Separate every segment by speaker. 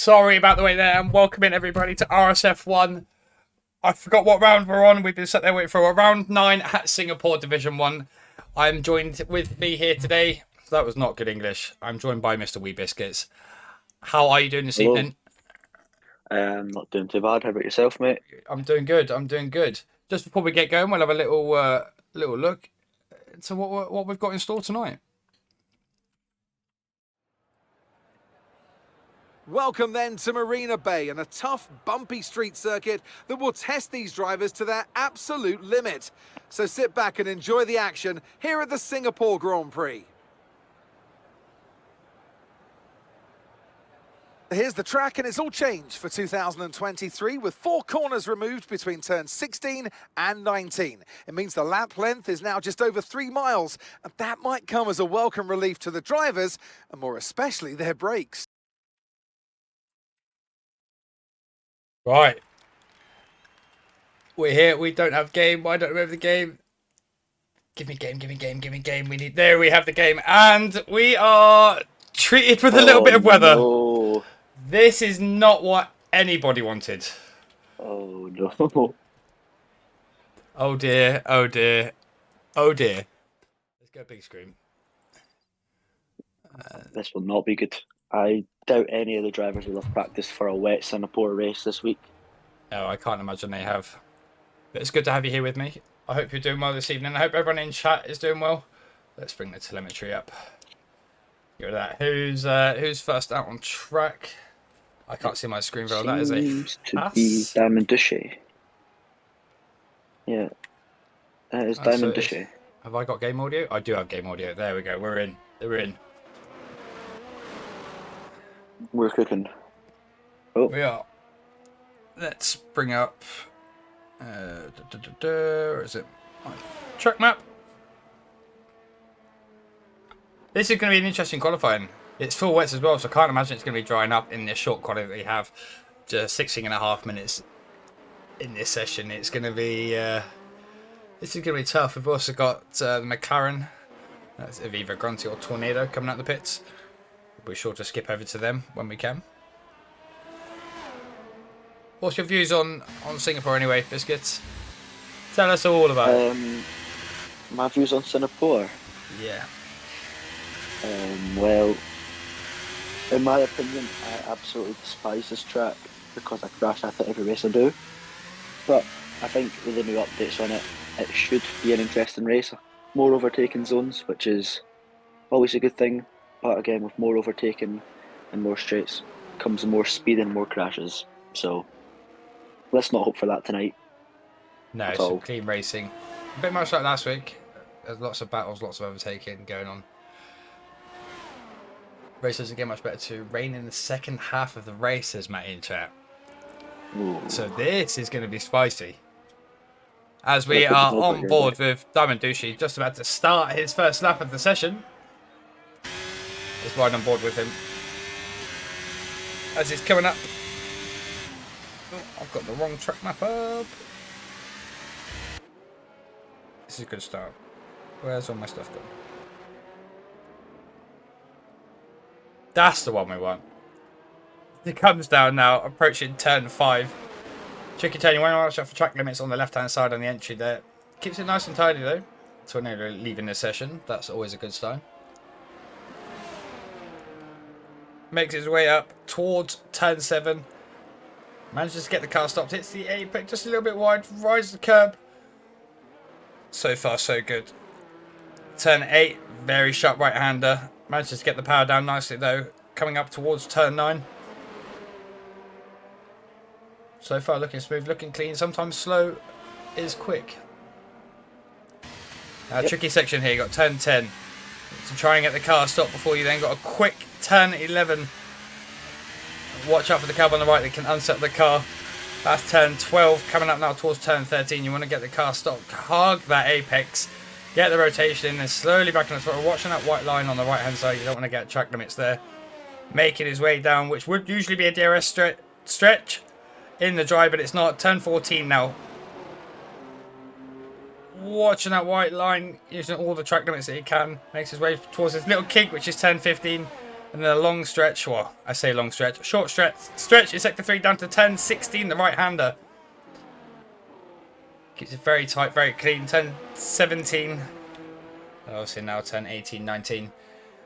Speaker 1: Sorry about the wait there, and welcome in everybody to RSF1. I forgot what round we're on. We've been sat there waiting for a round 9 at Singapore Division 1. I'm joined with me here today. That was not good English. I'm joined by Mr. Wee Biscuits. How are you doing this
Speaker 2: Hello.
Speaker 1: evening?
Speaker 2: Not doing too bad. How about yourself, mate?
Speaker 1: I'm doing good. I'm doing good. Just before we get going, we'll have a little look into what we've got in store tonight.
Speaker 3: Welcome then to Marina Bay and a tough, bumpy street circuit that will test these drivers to their absolute limit. So sit back and enjoy the action here at the Singapore Grand Prix. Here's the track, and it's all changed for 2023 with 4 corners removed between turns 16 and 19. It means the lap length is now just over 3 miles, and that might come as a welcome relief to the drivers and more especially their brakes.
Speaker 1: Right. We're here. We don't have game. I don't remember the game. Give me game. There we have the game. And we are treated with a little bit of weather.
Speaker 2: No.
Speaker 1: This is not what anybody wanted.
Speaker 2: Oh no.
Speaker 1: Oh dear. Let's go big screen.
Speaker 2: This will not be good. I doubt any of the drivers will have practiced for a wet Singapore race this week.
Speaker 1: No, I can't imagine they have. But it's good to have you here with me. I hope you're doing well this evening. I hope everyone in chat is doing well. Let's bring the telemetry up. Get rid of that. Who's first out on track? I can't see my screen very well. That is a
Speaker 2: Seems to
Speaker 1: Haas.
Speaker 2: be Diamond Duche. Yeah, that is Diamond Duche.
Speaker 1: Have I got game audio? I do have game audio. There we go. We're in. We're in.
Speaker 2: We're cooking. Oh,
Speaker 1: We are. Let's bring up. Where is it? Track map. This is going to be an interesting qualifying. It's full wets as well, so I can't imagine it's going to be drying up in this short quality that we have. Just 16.5 minutes in this session. It's going to be. This is going to be tough. We've also got the McLaren. That's Aviva Grunty or Tornado coming out the pits. We'll be sure to skip over to them when we can. What's your views on Singapore anyway, Biscuits? Tell us all about it.
Speaker 2: my views on Singapore.
Speaker 1: Yeah.
Speaker 2: Well, in my opinion, I absolutely despise this track because I crash at it every race I do. But I think with the new updates on it, it should be an interesting race. More overtaking zones, which is always a good thing. But again, with more overtaking and more straights comes more speed and more crashes. So let's not hope for that tonight.
Speaker 1: No, some clean racing. A bit much like last week. There's lots of battles, lots of overtaking going on. Race doesn't get much better to rain in the second half of the race, says Matt in chat.
Speaker 2: Ooh.
Speaker 1: So this is going to be spicy. As we are on board with Diamond Dushi, just about to start his first lap of the session. Let's ride on board with him. As he's coming up. Oh, I've got the wrong track map up. This is a good start. Where's all my stuff gone? That's the one we want. It comes down now, approaching turn 5. Tricky turn, you want to watch out for track limits on the left-hand side on the entry there. Keeps it nice and tidy though. Tornado leaving the session, that's always a good sign. Makes his way up towards turn 7. Manages to get the car stopped, hits the apex just a little bit wide, rides the curb. So far so good. Turn 8, very sharp right-hander. Manages to get the power down nicely though. Coming up towards turn 9. So far looking smooth, looking clean. Sometimes slow is quick. Tricky section here. You got turn 10. To try and get the car stopped before you then got a quick turn 11. Watch out for the curb on the right that can unset the car. That's turn 12. Coming up now towards turn 13. You want to get the car stopped. Hug that apex. Get the rotation in and slowly back on the throttle. Watching that white line on the right hand side. You don't want to get track limits there. Making his way down, which would usually be a DRS stretch in the dry, but it's not. Turn 14 now. Watching that white line, using all the track limits that he can. Makes his way towards his little kink, which is turn 15. And then a long stretch, well, I say long stretch, short stretch in sector 3 down to 10-16, the right-hander. Keeps it very tight, very clean, 10-17. Obviously now 10-18-19.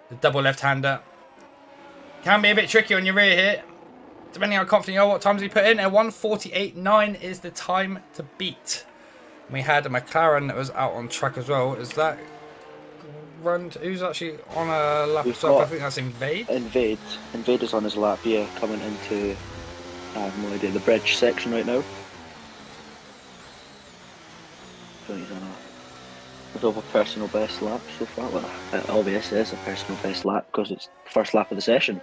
Speaker 1: The double left-hander. Can be a bit tricky on your rear here. Depending on how confident you are what times he put in. A 1:48.9 is the time to beat. We had a McLaren that was out on track as well. Is that run? Who's actually on a lap as well? I think that's Invade.
Speaker 2: Invade is on his lap, yeah, coming into the bridge section right now. So he's on a personal best lap so far. Well, it obviously is a personal best lap because it's the first lap of the session.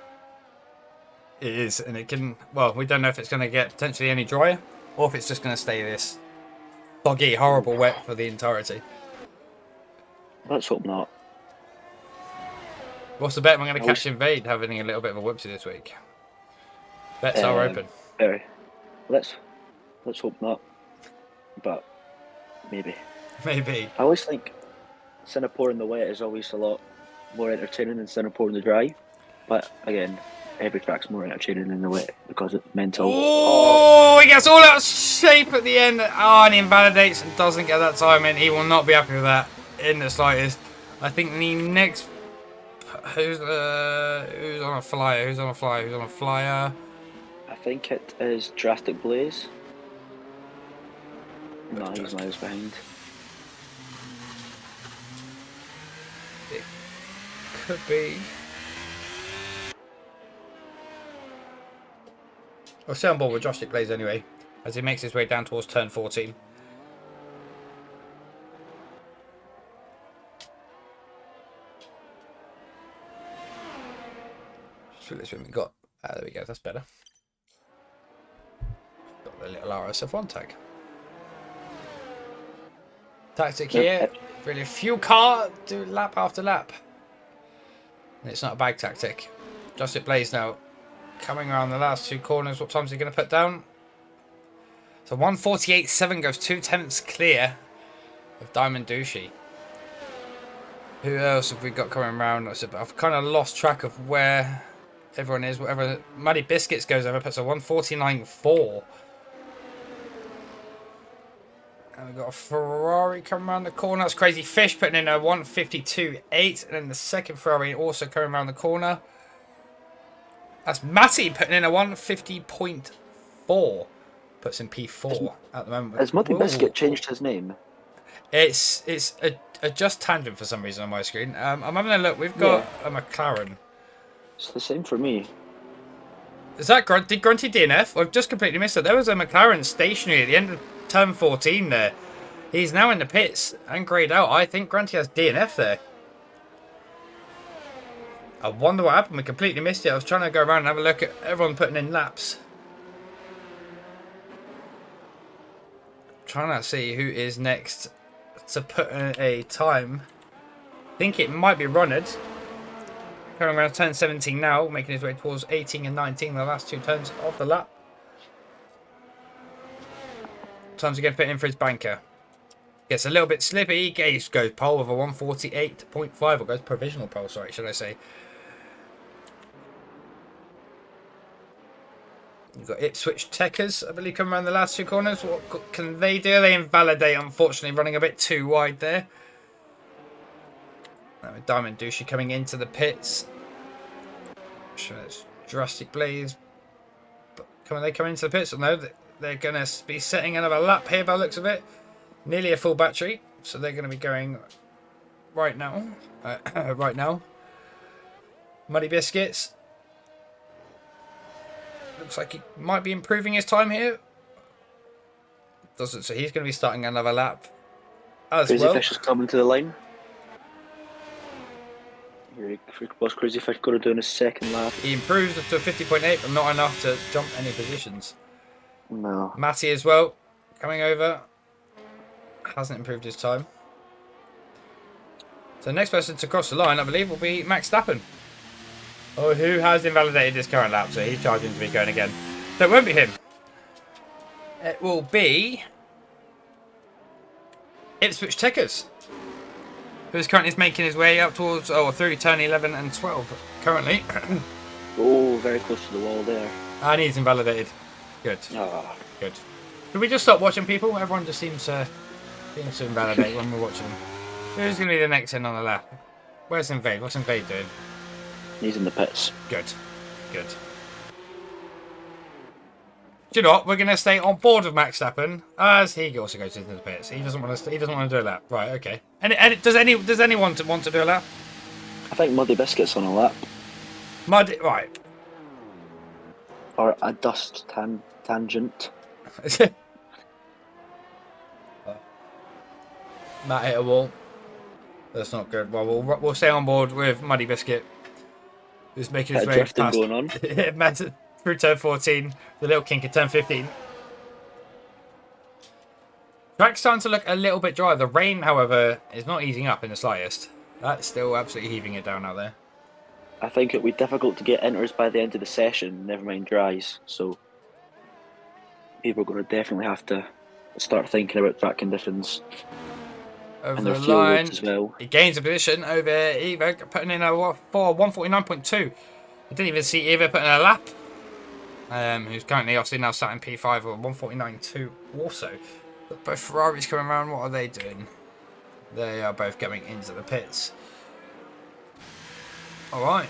Speaker 1: It is, and it can. Well, we don't know if it's going to get potentially any drier, or if it's just going to stay this foggy, horrible wet for the entirety.
Speaker 2: Let's hope not.
Speaker 1: What's the bet? I'm going to catch Invade having a little bit of a whoopsie this week. Bets are open.
Speaker 2: Very. Let's hope not. But maybe.
Speaker 1: Maybe.
Speaker 2: I always think Singapore in the wet is always a lot more entertaining than Singapore in the dry. But again, every track's more entertaining in the wet because it's mental.
Speaker 1: Oh, he gets all out of shape at the end. Oh, and he invalidates and doesn't get that time in. He will not be happy with that in the slightest. I think the next... Who's on a flyer? Who's on a flyer? Who's on a flyer?
Speaker 2: I think it is Drastic Blaze. No, he's miles behind.
Speaker 1: It could be. I'll stay on board with Drastic Blaze anyway, as he makes his way down towards turn 14. So let's see what we got. There we go, that's better. Got the little RS-F1 tag. Tactic here, really fuel car, do lap after lap. And it's not a bag tactic. Drastic Blaze now. Coming around the last two corners, what time's he going to put down? So 1:48.7 goes 2/10 clear of Diamond Douchey. Who else have we got coming around? I've kind of lost track of where everyone is. Whatever Muddy Biscuits goes over, puts a 1:49.4. And we've got a Ferrari coming around the corner. That's Crazy Fish putting in a 1:52.8. And then the second Ferrari also coming around the corner. That's Matty putting in a 1:50.4. Puts in P4 at the moment.
Speaker 2: Has Muddy Biscuit changed his name?
Speaker 1: It's a just tangent for some reason on my screen. I'm having a look. We've got a McLaren.
Speaker 2: It's the same for me.
Speaker 1: Is that did Grunty DNF? I've just completely missed it. There was a McLaren stationary at the end of turn 14 there. He's now in the pits and greyed out. I think Grunty has DNF there. I wonder what happened. We completely missed it. I was trying to go around and have a look at everyone putting in laps. Trying to see who is next to put in a time. I think it might be Ronald. Coming around turn 17 now, making his way towards 18 and 19, the last two turns of the lap. Time's again putting in for his banker. Gets a little bit slippy. Goes pole with a 1:48.5, or goes provisional pole, sorry, should I say. You've got Ipswich Techers, I believe, coming around the last two corners. What can they do? They invalidate, unfortunately, running a bit too wide there. Diamond Douchey coming into the pits. Sure, it's Drastic Blaze. But can they come into the pits? No, they're going to be setting another lap here by the looks of it. Nearly a full battery, so they're going to be going right now. Right now. Muddy Biscuits. Looks like he might be improving his time here. Doesn't, so he's going to be starting another lap as
Speaker 2: Crazy
Speaker 1: well.
Speaker 2: Fish is coming to the line. What's Crazy Fish going to do in his second lap?
Speaker 1: He improves up to 50.8, but not enough to jump any positions.
Speaker 2: No.
Speaker 1: Matty as well, coming over. Hasn't improved his time. So the next person to cross the line, I believe, will be Max Stappen. Oh, who has invalidated his current lap, so he's charging to be going again. So it won't be him. It will be Ipswich Techers. who's currently making his way up towards, through turn 11 and 12 currently.
Speaker 2: Oh, very close to the wall there.
Speaker 1: And he's invalidated. Good.
Speaker 2: Ah,
Speaker 1: Good. Did we just stop watching people? Everyone just seems to invalidate when we're watching them. Who's going to be the next in on the lap? Where's Invade? What's Invade doing?
Speaker 2: he's in the pits.
Speaker 1: Good. Good. Do you know what? We're going to stay on board with Max Verstappen as he also goes into the pits. He doesn't want to. He doesn't want to do a lap. Right. Okay. And does anyone want to do a lap?
Speaker 2: I think Muddy Biscuit's on a lap.
Speaker 1: Mud. Right.
Speaker 2: Or a dust tangent.
Speaker 1: Matt hit a wall. That's not good. Well, we'll stay on board with Muddy Biscuit, who's making his way
Speaker 2: Drifting
Speaker 1: past.
Speaker 2: going on.
Speaker 1: Matt through turn 14, the little kink at turn 15. Track's starting to look a little bit dry. The rain, however, is not easing up in the slightest. That's still absolutely heaving it down out there.
Speaker 2: I think it'll be difficult to get enters by the end of the session, never mind dries. So people are going to definitely have to start thinking about track conditions.
Speaker 1: Over
Speaker 2: And their
Speaker 1: the
Speaker 2: fuel
Speaker 1: line,
Speaker 2: loads as well.
Speaker 1: he gains a position over Evo, putting in a 149.2. I didn't even see Evo putting in a lap. Who's currently obviously now sat in P5 or 149.2 also. But both Ferraris coming around, what are they doing? They are both going into the pits. Alright.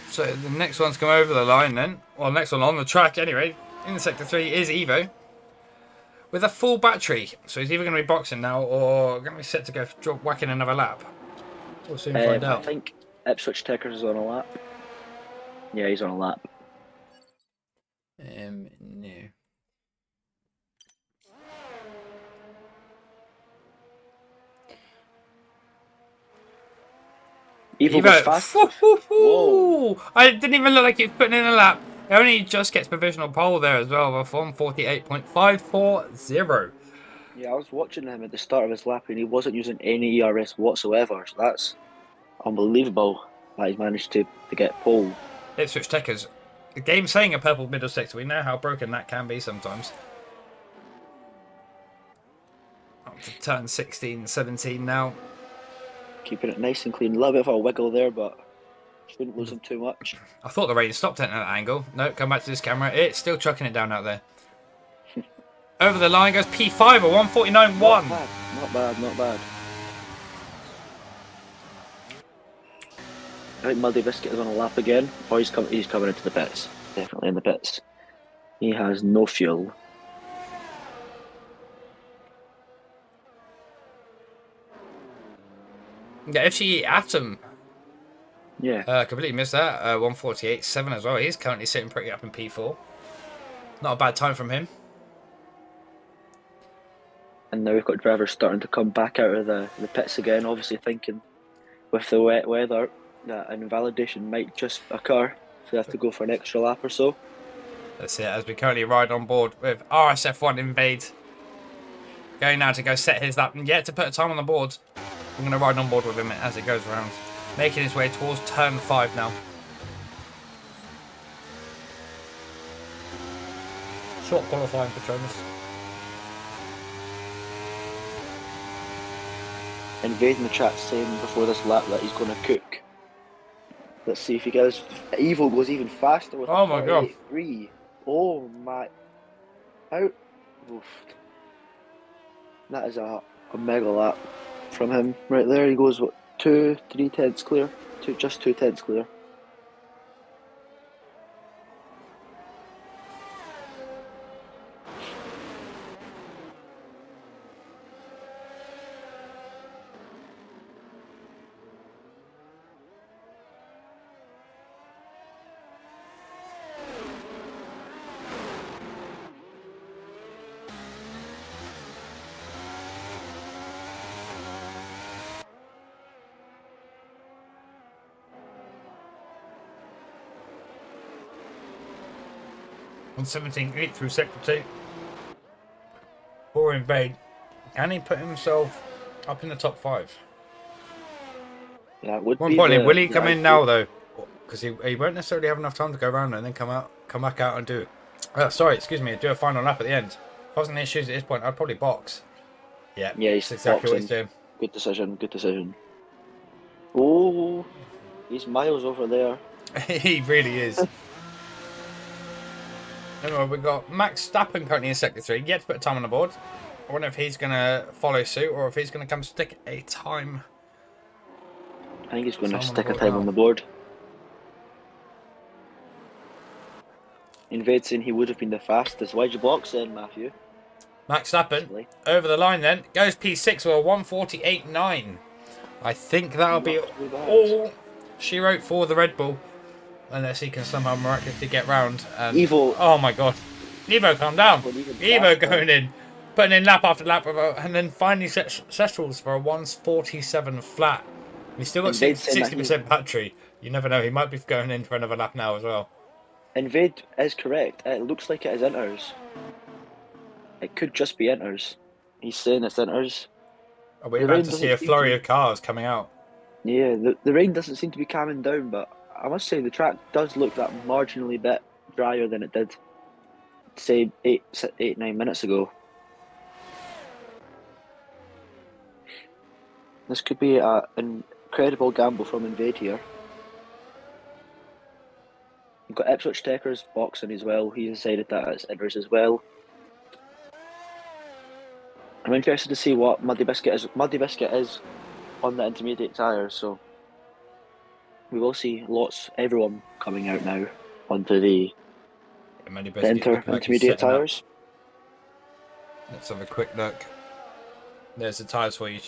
Speaker 1: So the next one's come over the line then. Well, next one on the track anyway. In Sector 3 is Evo. With a full battery. So he's either going to be boxing now or going to be set to go whacking another lap. We'll soon find out.
Speaker 2: I think Ipswich Tickers is on a lap. Yeah, he's on a lap.
Speaker 1: No.
Speaker 2: Evo was fast.
Speaker 1: Whoa. I didn't even look like he was putting in a lap. He only just gets provisional pole there as well with 148.540.
Speaker 2: Yeah, I was watching him at the start of his lap and he wasn't using any ERS whatsoever. So that's unbelievable that he's managed to get pole.
Speaker 1: Ipswich Techers. The game saying a purple middle sector. We know how broken that can be sometimes. Up to turn 16, 17 now.
Speaker 2: Keeping it nice and clean. A little bit of a wiggle there, but shouldn't lose him too much.
Speaker 1: I thought the rain stopped at that angle. No, come back to this camera. It's still chucking it down out there. Over the line goes P5 or 149.1.
Speaker 2: Not bad, not bad. I think Muddy Biscuit is on a lap again. Oh, he's coming into the pits. Definitely in the pits. He has no fuel.
Speaker 1: Yeah, FCE Atom.
Speaker 2: Yeah.
Speaker 1: Completely missed that. 148.7 as well. He's currently sitting pretty up in P4. Not a bad time from him.
Speaker 2: And now we've got drivers starting to come back out of the pits again, obviously thinking with the wet weather that an invalidation might just occur. So they have to go for an extra lap or so.
Speaker 1: That's it, as we currently ride on board with RSF1 Invade. Going now to go set his lap and yet to put a time on the board. I'm going to ride on board with him as it goes around. Making his way towards turn 5 now. Short qualifying for Jonas.
Speaker 2: Invading the chat saying before this lap that he's going to cook. Let's see if he goes. Evo goes even faster with
Speaker 1: oh my god.
Speaker 2: 3. Oh my. How? Oof. That is a mega lap from him right there. He goes, what, 3 tenths clear? Just 2 tenths clear.
Speaker 1: On 17.8 through sector 2. For Invade. Can he put himself up in the top 5?
Speaker 2: Yeah, it would
Speaker 1: More
Speaker 2: be
Speaker 1: importantly, will he
Speaker 2: the
Speaker 1: come in
Speaker 2: ideal-
Speaker 1: now though? Because he won't necessarily have enough time to go around and then come back out and do do a final lap at the end. If I wasn't in issues at this point, I'd probably box. Yeah,
Speaker 2: Yeah, he's
Speaker 1: that's exactly what he's
Speaker 2: boxing.
Speaker 1: doing.
Speaker 2: Good decision, good decision. Oh, he's miles over there.
Speaker 1: He really is. Anyway, we've got Max Verstappen currently in sector 3, yet to put a time on the board. I wonder if he's going to follow suit or if he's going to come stick a time.
Speaker 2: I think he's going to
Speaker 1: Time on the
Speaker 2: stick a
Speaker 1: board
Speaker 2: time
Speaker 1: now.
Speaker 2: on the board. Invade saying he would have been the fastest. Why'd you block then, Matthew?
Speaker 1: Max Verstappen over the line then. Goes P6 with a 1:48.9. I think that'll be
Speaker 2: Not too bad.
Speaker 1: all she wrote for the Red Bull. Unless he can somehow miraculously get round. And,
Speaker 2: Evo.
Speaker 1: oh my god. Evo, calm down. Evo
Speaker 2: faster.
Speaker 1: going in. Putting in lap after lap. And then finally settles for a 1:47 flat. He's still got
Speaker 2: Invade saying that
Speaker 1: 60% battery. You never know. He might be going in for another lap now as well.
Speaker 2: Invade is correct. It looks like it is inters. It could just be inters. He's saying it's inters.
Speaker 1: Are we
Speaker 2: The
Speaker 1: about
Speaker 2: rain
Speaker 1: to
Speaker 2: doesn't
Speaker 1: see a
Speaker 2: seem
Speaker 1: flurry
Speaker 2: to-
Speaker 1: of cars coming out?
Speaker 2: Yeah, the rain doesn't seem to be calming down, but I must say the track does look that marginally bit drier than it did, say, 9 minutes ago. This could be an incredible gamble from Invade here. We've got Ipswich Techers boxing as well. He decided that it's inters as well. I'm interested to see what Muddy Biscuit is. Muddy Biscuit is on the intermediate tyres, so we will see everyone coming out now onto the intermediate tyres.
Speaker 1: Let's have a quick look. There's the tyres for you.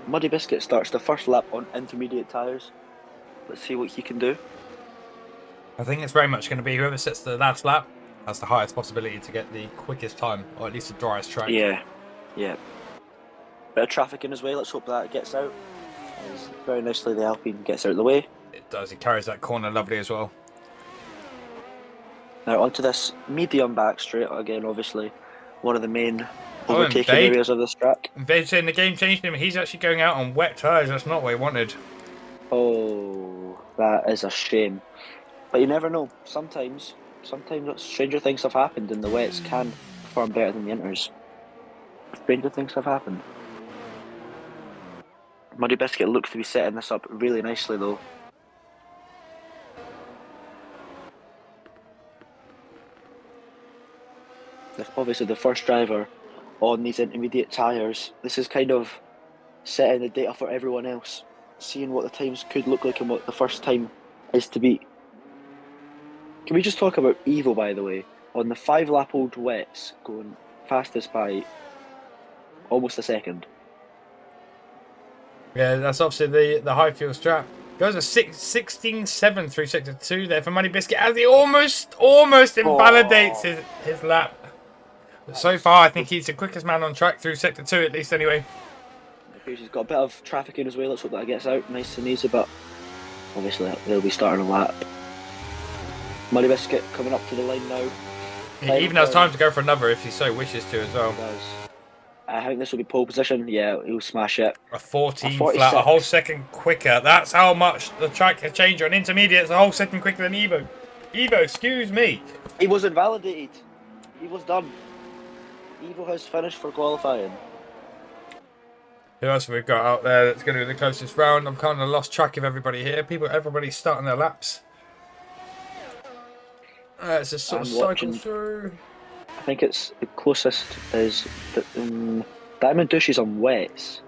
Speaker 2: Muddy Biscuit starts the first lap on intermediate tyres. Let's see what he can do.
Speaker 1: I think it's very much going to be whoever sets the last lap has the highest possibility to get the quickest time, or at least the driest track.
Speaker 2: Yeah. Bit of traffic in as well. Let's hope that gets out. As very nicely, the Alpine gets out of the way.
Speaker 1: It does. He carries that corner lovely as well.
Speaker 2: Now onto this medium back straight again. Obviously, one of the main overtaking
Speaker 1: Invade.
Speaker 2: areas of this track.
Speaker 1: They're saying the game changed him. He's actually going out on wet tyres. That's not what he wanted.
Speaker 2: Oh, that is a shame. But you never know. Sometimes stranger things have happened, and the wets can perform better than the inters. Stranger things have happened. Muddy Biscuit looks to be setting this up really nicely, though. Obviously, the first driver on these intermediate tyres. This is kind of setting the data for everyone else, seeing what the times could look like and what the first time is to be. Can we just talk about Evo, by the way? On the 5-lap-old wets, going fastest by almost a second.
Speaker 1: Yeah, that's obviously the high fuel strap. Goes a 16.7 through sector 2 there for Muddy Biscuit as he almost invalidates his lap. But so far, I think he's the quickest man on track through sector 2 at least anyway.
Speaker 2: He's got a bit of traffic in as well. Let's hope that gets out nice and easy, but obviously they'll be starting a lap. Muddy Biscuit coming up to the line now.
Speaker 1: He even has time to go for another if he so wishes to as well.
Speaker 2: I think this will be pole position. Yeah, he'll smash it.
Speaker 1: A 14 flat, a whole second quicker. That's how much the track has changed on intermediates. A whole second quicker than Evo. Evo, excuse me.
Speaker 2: He was invalidated. He was done. Evo has finished for qualifying.
Speaker 1: Who else have we got out there that's going to be the closest round? I'm kind of lost track of everybody here. Everybody's starting their laps. It's just sort of cycle through.
Speaker 2: I think it's the closest is Diamond Douches on wets.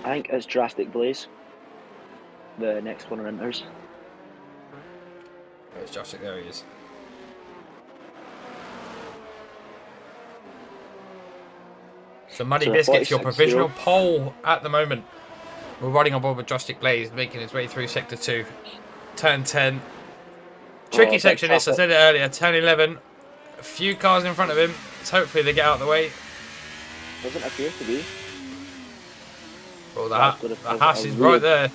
Speaker 2: I think it's Drastic Blaze. The next one on inters.
Speaker 1: It's Drastic, there he is. So Muddy Biscuit's your provisional pole at the moment. We're riding on board with Drastic Blaze, making his way through sector 2. Turn 10. Tricky section this, I said it earlier. Turn 11. A few cars in front of him. So hopefully they get out of the way.
Speaker 2: Doesn't appear to be.
Speaker 1: Well, the Haas is right there.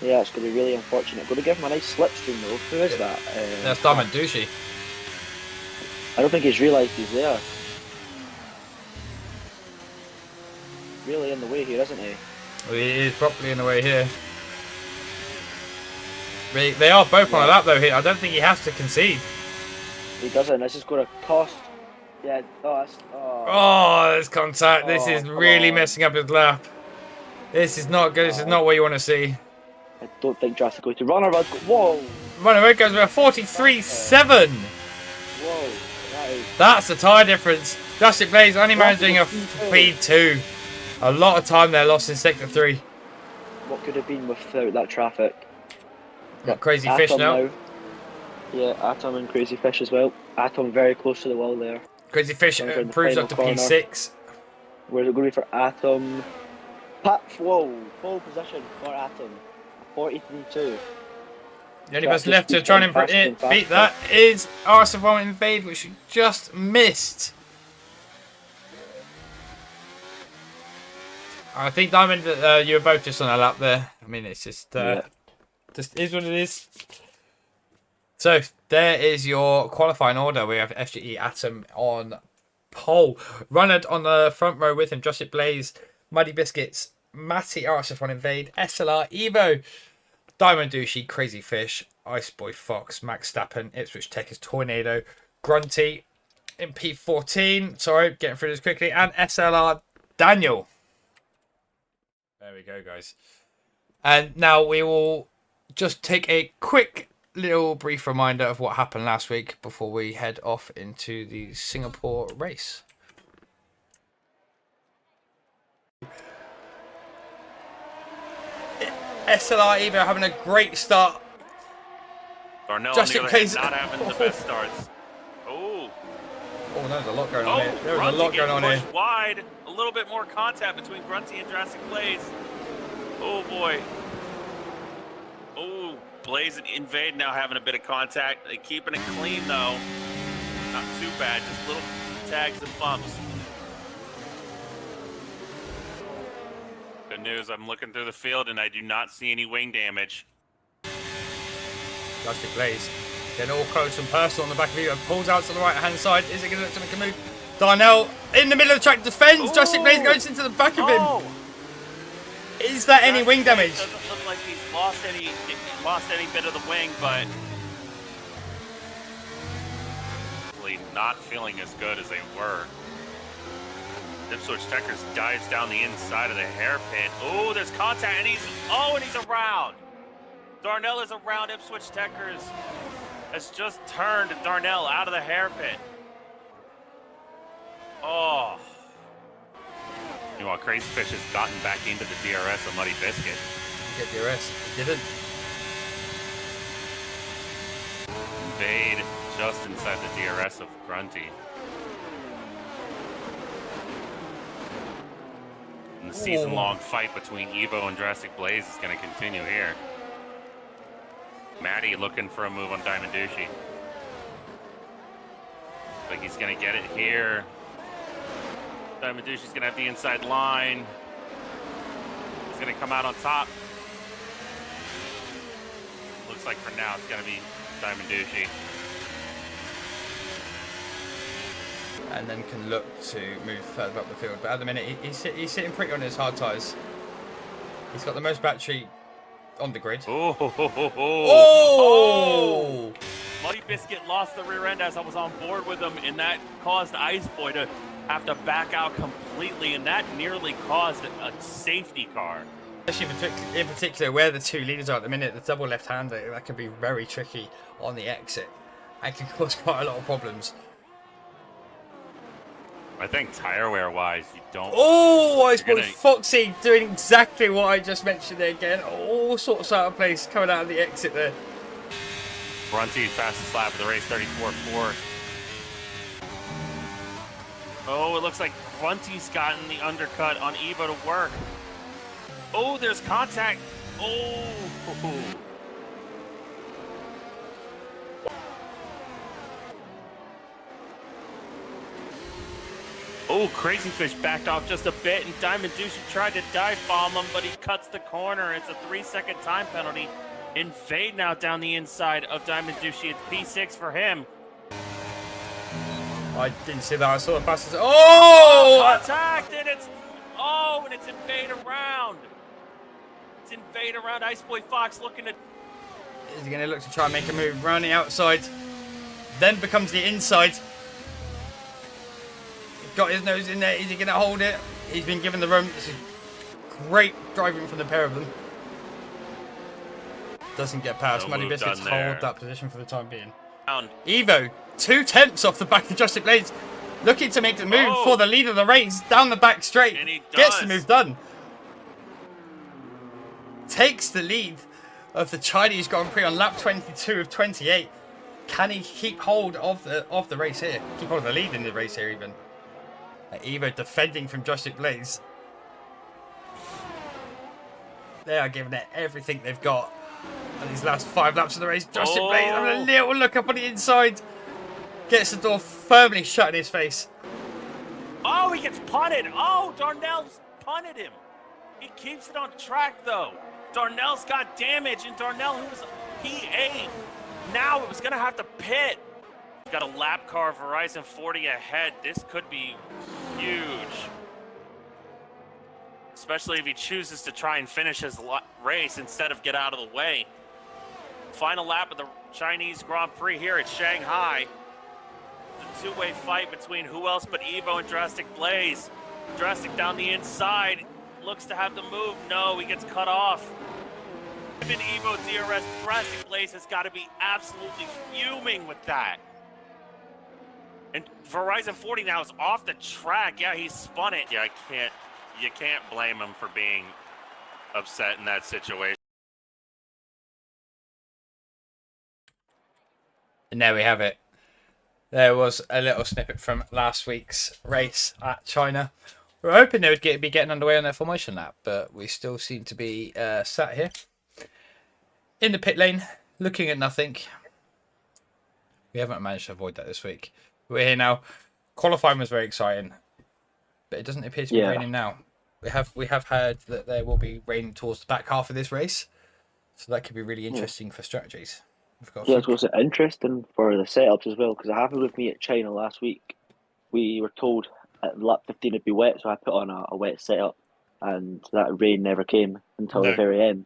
Speaker 2: Yeah, it's going to be really unfortunate. Going to give him a nice slipstream though. Who is that?
Speaker 1: That's Diamond Douchey.
Speaker 2: I don't think he's realised he's there. Really in the way here, isn't he?
Speaker 1: Well, he is properly in the way here. They are both on a
Speaker 2: Yeah.
Speaker 1: lap though here. I don't think he has to concede.
Speaker 2: He doesn't. This is going to cost. Yeah. Oh, that's. Oh.
Speaker 1: Oh, there's contact. This
Speaker 2: Oh,
Speaker 1: is
Speaker 2: come
Speaker 1: really
Speaker 2: on.
Speaker 1: messing up his lap. This is not good. This is not what you want to see.
Speaker 2: I don't think Jurassic going to run around. Whoa.
Speaker 1: Runaway goes with a 43.7.
Speaker 2: Whoa. That is.
Speaker 1: That's the tyre difference. Jurassic Blaze only managing a P2. A lot of time there lost in sector 3.
Speaker 2: What could have been without that traffic?
Speaker 1: Got Crazy Fish now.
Speaker 2: Yeah, Atom and Crazy Fish as well. Atom very close to the wall there.
Speaker 1: Crazy Fish
Speaker 2: Comes around the
Speaker 1: improves
Speaker 2: final
Speaker 1: up to
Speaker 2: corner.
Speaker 1: P6.
Speaker 2: Where's it going to be for Atom? Whoa, pole position for Atom. 43.2.
Speaker 1: The only person left to try and beat that is RS10 Invade, which you just missed. I think Diamond, you were both just on a lap there. I mean, it's just is what it is. So there is your qualifying order. We have FGE Atom on pole, Runnard on the front row with him, Jurassic Blaze, Muddy Biscuits, Matty, RS10 Invade, SLR, Evo, Diamond Douchey, Crazy Fish, Ice Boy Fox, Max Stappen, Ipswich Tech is Tornado, Grunty in P14. Sorry, getting through this quickly, and SLR Daniel. There we go, guys. And now we will just take a quick little brief reminder of what happened last week before we head off into the Singapore race. SLR Evo having a great start.
Speaker 4: Darnell
Speaker 1: Just
Speaker 4: on
Speaker 1: in
Speaker 4: the other
Speaker 1: case.
Speaker 4: hand, not having the best starts. Oh.
Speaker 1: Oh, there's a lot going on here. There was a
Speaker 4: Grunty
Speaker 1: lot going on
Speaker 4: getting
Speaker 1: here.
Speaker 4: pushed wide. A little bit more contact between Grunty and Jurassic Blaze. Oh boy. Oh, Blaze and Invade now having a bit of contact. They keeping it clean though. Not too bad, just little tags and bumps. Good news, I'm looking through the field and I do not see any wing damage.
Speaker 1: Jurassic Blaze getting all close and personal on the back of Evo. Pulls out to the right hand side. Is it going to look to make a move? Darnell in the middle of the track defends. Jurassic Blaze goes into the back of him. Is that any wing damage?
Speaker 4: Doesn't look like he's lost any bit of the wing, but not feeling as good as they were. Ipswich Techers dives down the inside of the hairpin. Oh, there's contact, and he's around. Darnell is around Ipswich Techers. Has just turned Darnell out of the hairpin. Oh. Meanwhile, Crazy Fish has gotten back into the DRS of Muddy Biscuit.
Speaker 1: Get DRS. He didn't.
Speaker 4: Invade just inside the DRS of Grunty. And the season-long fight between Evo and Jurassic Blaze is going to continue here. Matty looking for a move on Diamond Douchey. Looks like he's going to get it here. Diamond Douchey's going to have the inside line. He's going to come out on top. Looks like for now it's going to be Diamond Douchey.
Speaker 1: And then can look to move further up the field. But at the minute, he's sitting pretty on his hard tyres. He's got the most battery on the grid.
Speaker 4: Oh! Muddy Biscuit lost the rear end as I was on board with him, and that caused Ice Boy to have to back out completely, and that nearly caused a safety car.
Speaker 1: Especially in particular where the two leaders are at the minute, the double left-hander, that can be very tricky on the exit and can cause quite a lot of problems.
Speaker 4: I think tire wear wise, you don't.
Speaker 1: Oh, I suppose Foxy doing exactly what I just mentioned there again. All sorts out of place coming out of the exit there.
Speaker 4: Grunty, fastest lap of the race, 34.4. Oh, it looks like Grunty's gotten the undercut on Evo to work. Oh, there's contact. Oh. Oh, Crazy Fish backed off just a bit, and Diamond Douchey tried to dive bomb him, but he cuts the corner. It's a 3-second time penalty. Invade now down the inside of Diamond Douchey. It's P6 for him.
Speaker 1: I didn't see that. I saw the fastest. Oh!
Speaker 4: Contact, and it's Invade around. It's Invade around. Ice Boy Fox looking to
Speaker 1: Is he going to look to try and make a move around the outside? Then becomes the inside. Got his nose in there. Is he going to hold it? He's been given the room. This is great driving from the pair of them. Doesn't get past.
Speaker 4: No
Speaker 1: Muddy
Speaker 4: move
Speaker 1: Biscuits
Speaker 4: done there.
Speaker 1: hold that position for the time being.
Speaker 4: Down.
Speaker 1: Evo, 2/10 off the back of Justin Blades. Looking to make the move
Speaker 4: Oh.
Speaker 1: for the lead of the race. Down the back straight.
Speaker 4: And he
Speaker 1: Gets the
Speaker 4: does.
Speaker 1: move done. Takes the lead of the Chinese Grand Prix on lap 22 of 28. Can he keep hold of the race here? Keep hold of the lead in the race here even. Evo defending from Justin Blaze. They are giving it everything they've got. And these last 5 laps of the race, Justin Blaze having a little look up on the inside. Gets the door firmly shut in his face.
Speaker 4: Oh, he gets punted. Oh, Darnell's punted him. He keeps it on track, though. Darnell's got damage, and Darnell, who was P8, now it was going to have to pit. Got a lap car, Verizon 40 ahead. This could be huge. Especially if he chooses to try and finish his race instead of get out of the way. Final lap of the Chinese Grand Prix here at Shanghai. It's a two-way fight between who else but Evo and Drastic Blaze. Drastic down the inside. Looks to have the move. No, he gets cut off. Even Evo DRS, Drastic Blaze has got to be absolutely fuming with that. And Verizon 40 now is off the track. Yeah, he spun it. Yeah, you can't blame him for being upset in that situation.
Speaker 1: And there we have it. There was a little snippet from last week's race at China. We were hoping they would be getting underway on their formation lap, but we still seem to be sat here in the pit lane, looking at nothing. We haven't managed to avoid that this week. We're here now. Qualifying was very exciting, but it doesn't appear to be raining now. We have heard that there will be rain towards the back half of this race, so that could be really interesting for strategies.
Speaker 2: Yeah, it was interesting for the setups as well, because it happened with me at China last week. We were told at lap 15 it'd be wet, so I put on a wet setup, and that rain never came until the very end.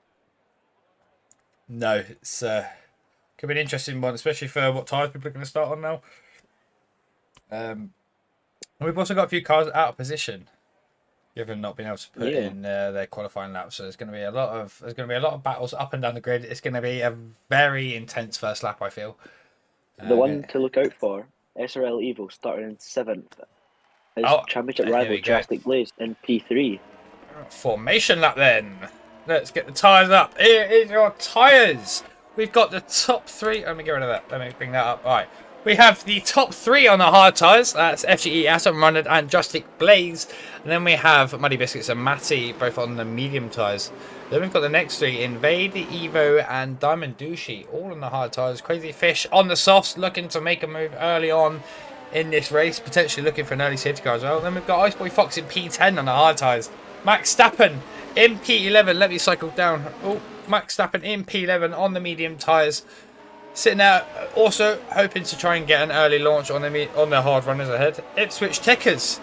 Speaker 1: No, it's could be an interesting one, especially for what tyres people are going to start on now. We've also got a few cars out of position, given not being able to put in their qualifying laps. So there's going to be a lot of battles up and down the grid. It's going to be a very intense first lap, I feel.
Speaker 2: The one to look out for, SRL Evo starting in 7th. Is championship rival Drastic Blaze in P3.
Speaker 1: Formation lap then. Let's get the tyres up. Here is your tyres. We've got the top 3. Let me get rid of that. Let me bring that up. All right. We have the top 3 on the hard tyres. That's FGE, Atom Runners, and Justic Blaze. And then we have Muddy Biscuits and Matty, both on the medium tyres. Then we've got the next 3, Invade, Evo, and Diamond Douchey, all on the hard tyres. Crazy Fish on the softs, looking to make a move early on in this race, potentially looking for an early safety car as well. Then we've got Iceboy Fox in P10 on the hard tyres. Max Stappen in P11. Let me cycle down. Oh, Max Stappen in P11 on the medium tyres. Sitting there, also hoping to try and get an early launch on the hard runners ahead. Ipswich Tickers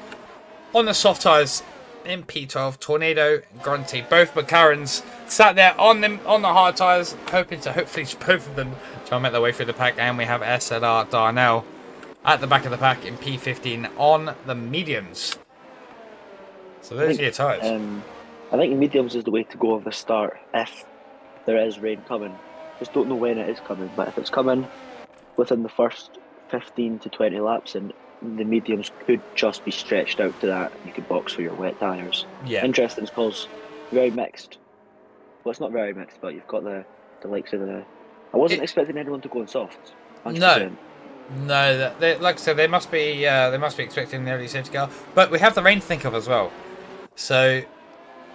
Speaker 1: on the soft tyres in P12. Tornado, Grunty, both McLarens sat there on the hard tyres, hoping to hopefully both of them try and make their way through the pack. And we have SLR Darnell at the back of the pack in P15 on the mediums. So those are your tyres.
Speaker 2: I think mediums is the way to go at the start if there is rain coming. Just don't know when it is coming, but if it's coming within the first 15 to 20 laps, and the mediums could just be stretched out to that, you could box for your wet tyres.
Speaker 1: Yeah.
Speaker 2: Interesting because very mixed. Well, it's not very mixed, but you've got the likes of the. I wasn't expecting anyone to go on softs. 100%.
Speaker 1: No, like I said, they must be expecting the early safety car. But we have the rain to think of as well, so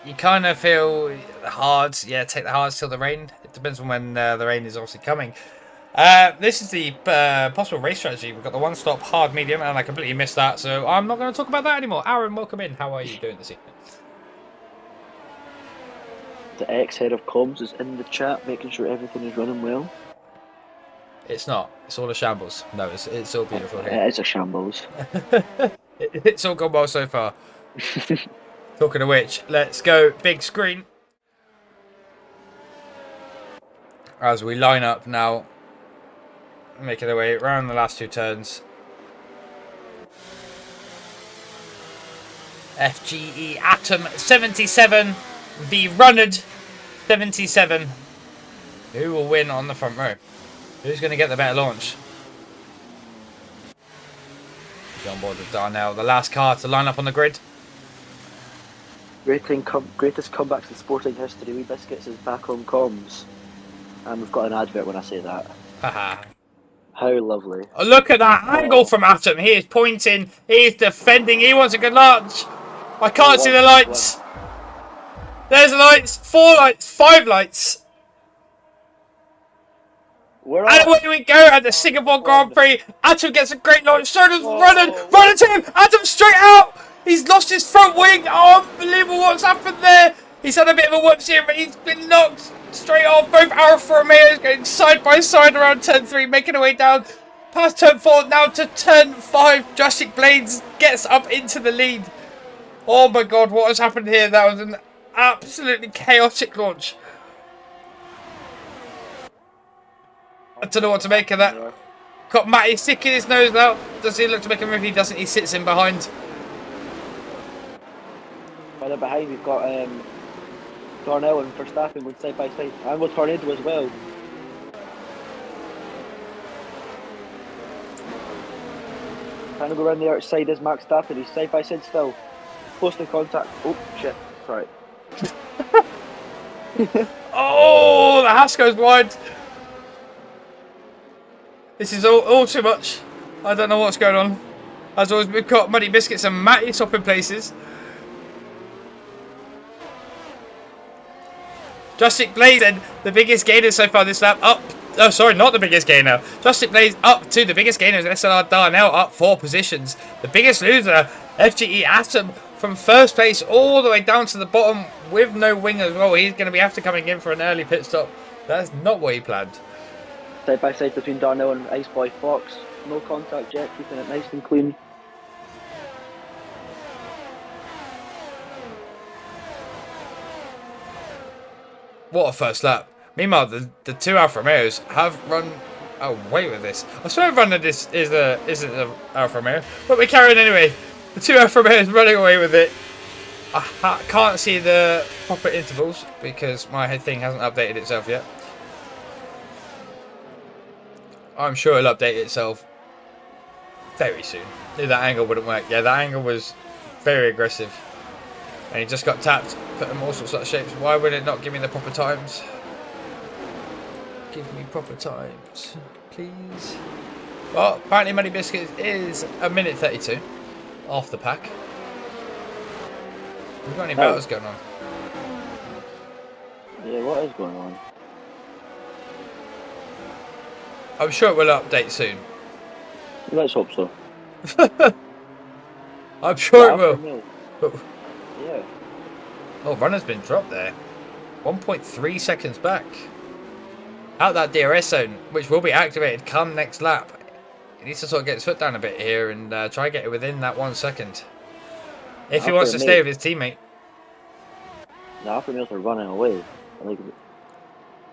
Speaker 1: you kind of feel hard. Yeah, take the hards till the rain. It depends on when the rain is obviously coming. This is the possible race strategy. We've got the one-stop hard medium, and I completely missed that, so I'm not going to talk about that anymore. Aaron, welcome in. How are you doing this evening?
Speaker 2: The ex-head of comms is in the chat, making sure everything is running well.
Speaker 1: It's not. It's all a shambles. No, it's all beautiful here.
Speaker 2: It is a shambles.
Speaker 1: It's all gone well so far. Talking of which, let's go big screen. as we line up now, making our way around the last 2 turns. FGE Atom 77 v Runnard 77. Who will win on the front row? Who's going to get the better launch? He's on board with Darnell, the last car to line up on the grid.
Speaker 2: Greatest comebacks in sporting history. Wee Biscuits is back on comms. And we've got an advert when I say that.
Speaker 1: Haha.
Speaker 2: How lovely.
Speaker 1: Oh, look at that angle from Atom. He is pointing. He is defending. He wants a good launch. I can't see the lights. There's the lights. 4 lights. 5 lights. And away we go at the Singapore Grand Prix. Atom gets a great launch. So does Runnard. Runnard to him. Atom straight out. He's lost his front wing. Oh, unbelievable what's happened there. He's had a bit of a whoops here, but he's been knocked straight off. Both Alfa Romeos going side by side around turn 3, making their way down past turn 4, now to turn 5. Jurassic Blades gets up into the lead. Oh my god, what has happened here? That was an absolutely chaotic launch. I don't know what to make of that. Got Matty sticking his nose now. Does he look to make a move? He doesn't. He sits in behind.
Speaker 2: Further behind, we've got Darnell and Verstappen going side by side, and with Tornado as well. Trying to go around the outside is Max Stappen. He's side by side still. Close to contact. Oh shit! Sorry.
Speaker 1: Oh, the Haas goes wide. This is all too much. I don't know what's going on. As always, we've got Muddy Biscuits and Matty swapping places. Jurassic Blaze and the biggest gainer so far this lap up. Oh, sorry, not the biggest gainer. Jurassic Blaze up to the biggest gainer is SLR Darnell up 4 positions. The biggest loser, FGE Atom, from first place all the way down to the bottom with no wing as well. He's going to be after coming in for an early pit stop. That's not what he planned.
Speaker 2: Side by side between Darnell and Iceboy Fox. No contact yet, keeping it nice and clean.
Speaker 1: What a first lap. Meanwhile, the 2 Alfa Romeos have run away with this. I swear running this isn't an Alfa Romeo, but we're carrying anyway. The 2 Alfa Romeos running away with it. I can't see the proper intervals because my thing hasn't updated itself yet. I'm sure it'll update itself very soon. If that angle wouldn't work. Yeah, that angle was very aggressive. And he just got tapped, put him all sorts of shapes. Why would it not give me the proper times? Give me proper times, please. Well, apparently Muddy Biscuits is 1:32 off the pack. Have we got any battles going on?
Speaker 2: Yeah, what is going on?
Speaker 1: I'm sure it will update soon.
Speaker 2: Let's hope so.
Speaker 1: I'm sure it will.
Speaker 2: Yeah.
Speaker 1: Oh, runner's been dropped there. 1.3 seconds back. Out that DRS zone, which will be activated come next lap. He needs to sort of get his foot down a bit here and try and get it within that 1 second. If he wants to stay with his teammate.
Speaker 2: The Alfa Romeos are running away.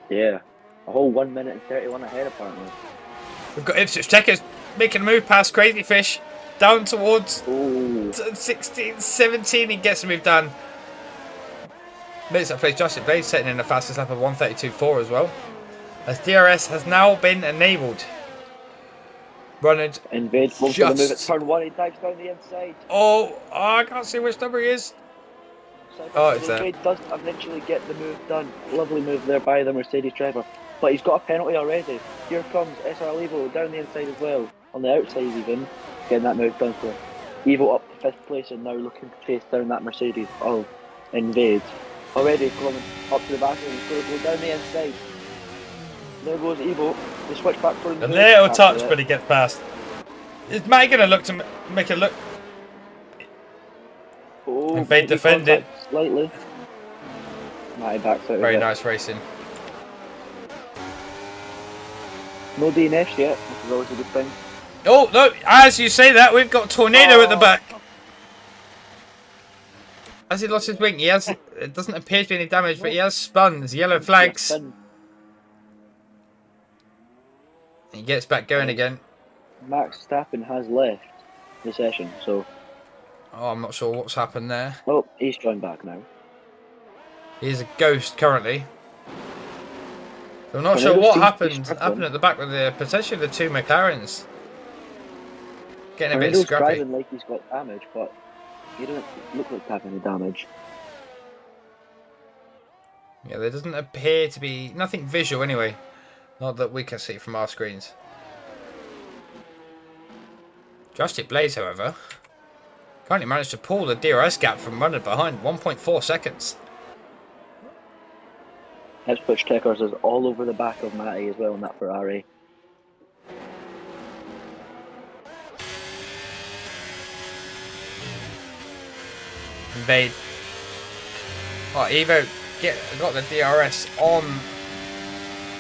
Speaker 2: Yeah. A whole 1 minute and 31 ahead apparently.
Speaker 1: We've got Ipswich Checkers making a move past Crazy Fish. Down towards 16, 17. He gets the move done. Minutes that place Jurassic Blade setting in the fastest lap of 1:32.4 as well. As DRS has now been enabled. Running.
Speaker 2: Invade goes for the move at turn 1. He dives down the inside.
Speaker 1: Oh, I can't see which number he is. Oh, it's there.
Speaker 2: Invade does eventually get the move done. Lovely move there by the Mercedes driver. But he's got a penalty already. Here comes SR Evo down the inside as well. On the outside even. Getting that move done for Evo up to 5th place and now looking to chase down that Mercedes. Oh, Invade. Already coming up to the back and he's going to go down the inside. There goes Evo. They switch back for
Speaker 1: a little touch, but he gets past. Is Matty going to look to make it look?
Speaker 2: Oh,
Speaker 1: Invade defended.
Speaker 2: Slightly. Matty backs out.
Speaker 1: Very nice racing.
Speaker 2: No DNFs yet, which is always a good thing.
Speaker 1: Oh, no, as you say that, we've got Tornado at the back. Has he lost his wing? He has. It doesn't appear to be any damage, but he has spun. There's yellow flags. He gets back going again.
Speaker 2: Max Verstappen has left the session, so
Speaker 1: Oh, I'm not sure what's happened there.
Speaker 2: oh, he's joined back now.
Speaker 1: He's a ghost currently. So I'm not sure
Speaker 2: Tornado
Speaker 1: what
Speaker 2: seems to be
Speaker 1: happened
Speaker 2: struggling.
Speaker 1: at the back with the potentially the two McLarens. Getting a bit
Speaker 2: Tornado's
Speaker 1: scrappy.
Speaker 2: driving like he's got damage, but he doesn't look like to have any damage.
Speaker 1: Yeah, there doesn't appear to be nothing visual anyway. Not that we can see from our screens. Drastic Blaze, however, currently managed to pull the DRS gap from running behind 1.4 seconds.
Speaker 2: Ipswich Checkers is all over the back of Matty as well in that Ferrari.
Speaker 1: Invade. Oh, Evo got the DRS on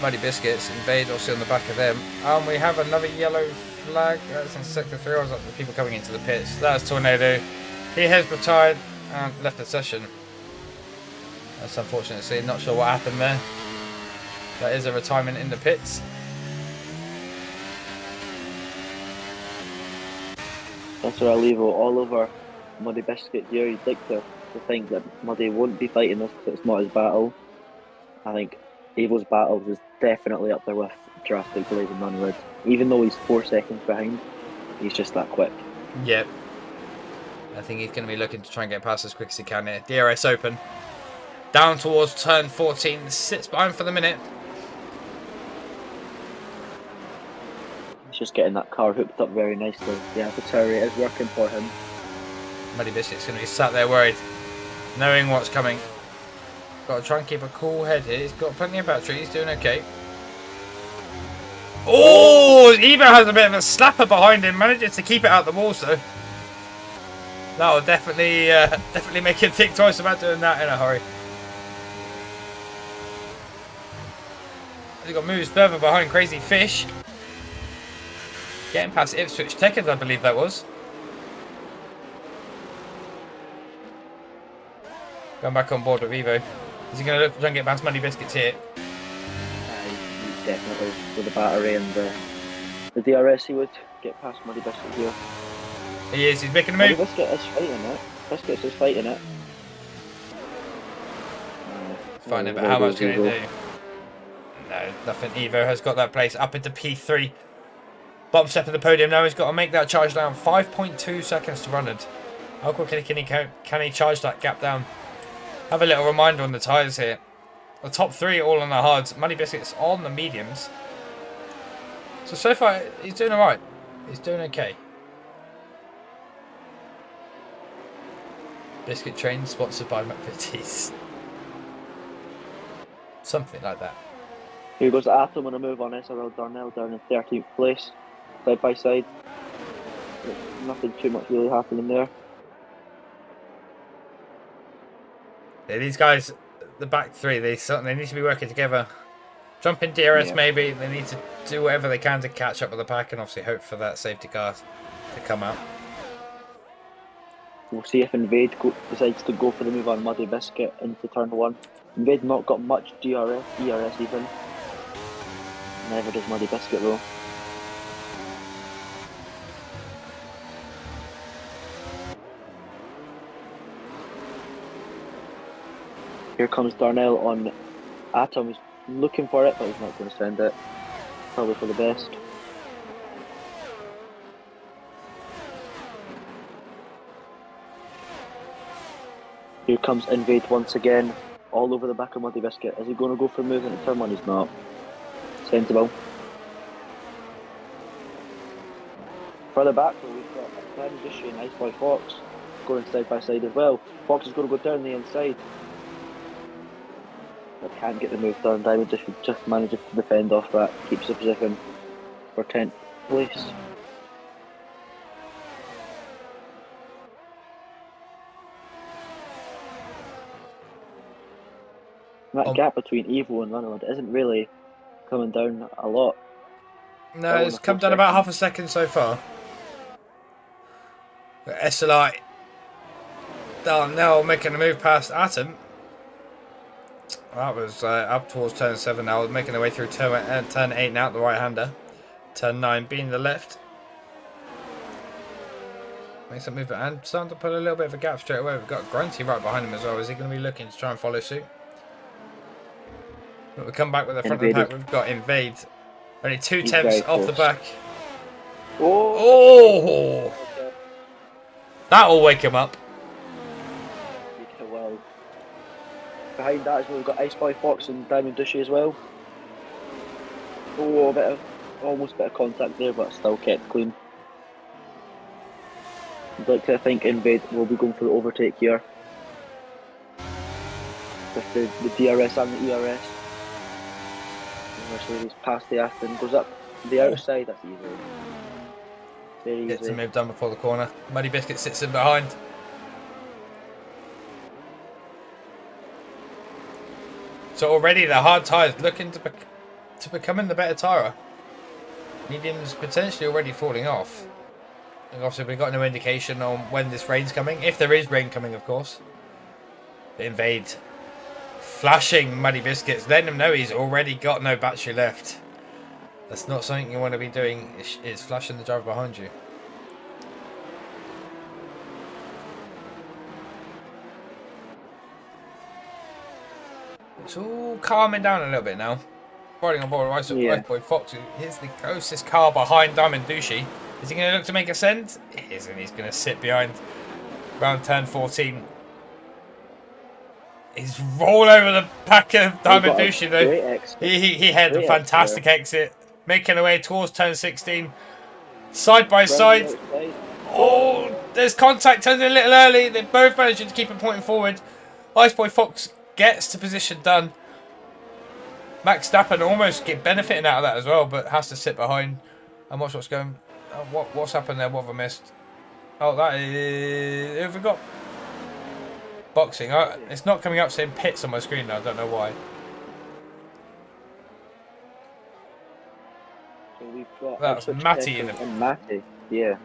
Speaker 1: Muddy Biscuits. Invade also on the back of them. And we have another yellow flag. That's in sector 3. I was like the people coming into the pits. That's Tornado. He has retired and left the session. That's unfortunate to see. Not sure what happened there. That is a retirement in the pits.
Speaker 2: That's where I leave it all over Muddy Biscuit here. You'd like to think that Muddy won't be fighting this because it's not his battle. I think Evo's battles is definitely up there with Drastic Blaze and Nunwood. Even though he's 4 seconds behind, he's just that quick.
Speaker 1: Yep. I think he's going to be looking to try and get past as quick as he can here. DRS open. Down towards turn 14. Sits behind for the minute.
Speaker 2: He's just getting that car hooked up very nicely. The AlphaTauri is working for him.
Speaker 1: Muddy Biscuit's going to be sat there worried, knowing what's coming. Got to try and keep a cool head here. He's got plenty of battery. He's doing okay. Oh, Evo has a bit of a slapper behind him. Manages to keep it out the walls though. That will definitely make him think twice about doing that in a hurry. He got moves further behind Crazy Fish. Getting past Ipswich Techers, I believe that was. Going back on board with Evo. Is he going to look to try and get past Muddy Biscuits here?
Speaker 2: He's definitely with the battery and the DRS. He would get past Muddy Biscuit here.
Speaker 1: He is. He's making a
Speaker 2: Muddy
Speaker 1: move.
Speaker 2: Biscuit is fighting it. Biscuits is fighting it.
Speaker 1: Fighting it, but how much can he do? No, nothing. Evo has got that place up into P3. Bottom step of the podium now. He's got to make that charge down. 5.2 seconds to run it. How quick can he charge that gap down? Have a little reminder on the tyres here. The top 3 all on the hards. Muddy Biscuits on the mediums. So far, he's doing alright. He's doing okay. Biscuit Train sponsored by McVitie's. Something like that.
Speaker 2: Here goes Atom on a move on SRL Darnell down in 13th place. Side by side. Nothing too much really happening there.
Speaker 1: Yeah, these guys, the back 3, they need to be working together. Jump in DRS maybe. They need to do whatever they can to catch up with the pack and obviously hope for that safety car to come out.
Speaker 2: We'll see if Invade decides to go for the move on Muddy Biscuit into turn 1. Invade not got much DRS even. Never does Muddy Biscuit though. Here comes Darnell on Atom. He's looking for it, but he's not going to send it. Probably for the best. Here comes Invade once again, all over the back of Muddy Biscuit. Is he going to go for a move into turn 1? He's not. Sensible. Further back, we've got Benjish and Iceboy Fox going side by side as well. Fox is going to go down the inside. But can't get the move done. Diamond just manages to defend off that. Keeps the position for 10th place. That gap between Evo and Runnerland isn't really coming down a lot.
Speaker 1: No, it's come down about half a second so far. But SLI now making a move past Atom. That was up towards turn 7 now, making their way through turn 8 now, the right-hander. Turn 9 being the left. Makes that movement and starting to put a little bit of a gap straight away. We've got Grunty right behind him as well. Is he going to be looking to try and follow suit? But we come back with the front of the pack. We've got Invade. Only 2 temps off the back. Oh! That'll wake him up.
Speaker 2: Well, behind that as well, we've got Ice Boy Fox and Diamond Dushy as well. Oh, almost a bit of contact there, but still kept clean. I'd like to think Invade will be going for the overtake here. With the DRS and the ERS. Mercedes past the Aston, goes up the outside, that's easy. Very easy.
Speaker 1: Gets a move done before the corner. Muddy Biscuit sits in behind. So already the hard tyres looking to becoming the better tyre. Medium's potentially already falling off. And obviously we've got no indication on when this rain's coming. If there is rain coming, of course. Invade. Flashing Muddy Biscuits. Letting him know he's already got no battery left. That's not something you want to be doing. It's flashing the driver behind you. It's all calming down a little bit now. Riding on board Ice Boy Fox. Here's the closest car behind Diamond Dushy. Is he going to look to make a send? He isn't. He's going to sit behind around turn 14. He's roll over the pack of Diamond Dushy though. He had a fantastic exit. Making away towards turn 16. Side by side. Oh, there's contact turning a little early. They're both managing to keep it pointing forward. Ice Boy Fox gets to position done. Max Verstappen almost benefiting out of that as well, but has to sit behind and watch what's going. What's happened there? What have I missed? Oh, that is. Have we got boxing? It's not coming up saying pits on my screen now. I don't know why.
Speaker 2: So we've got
Speaker 1: that's Matty in it.
Speaker 2: And Matty, yeah.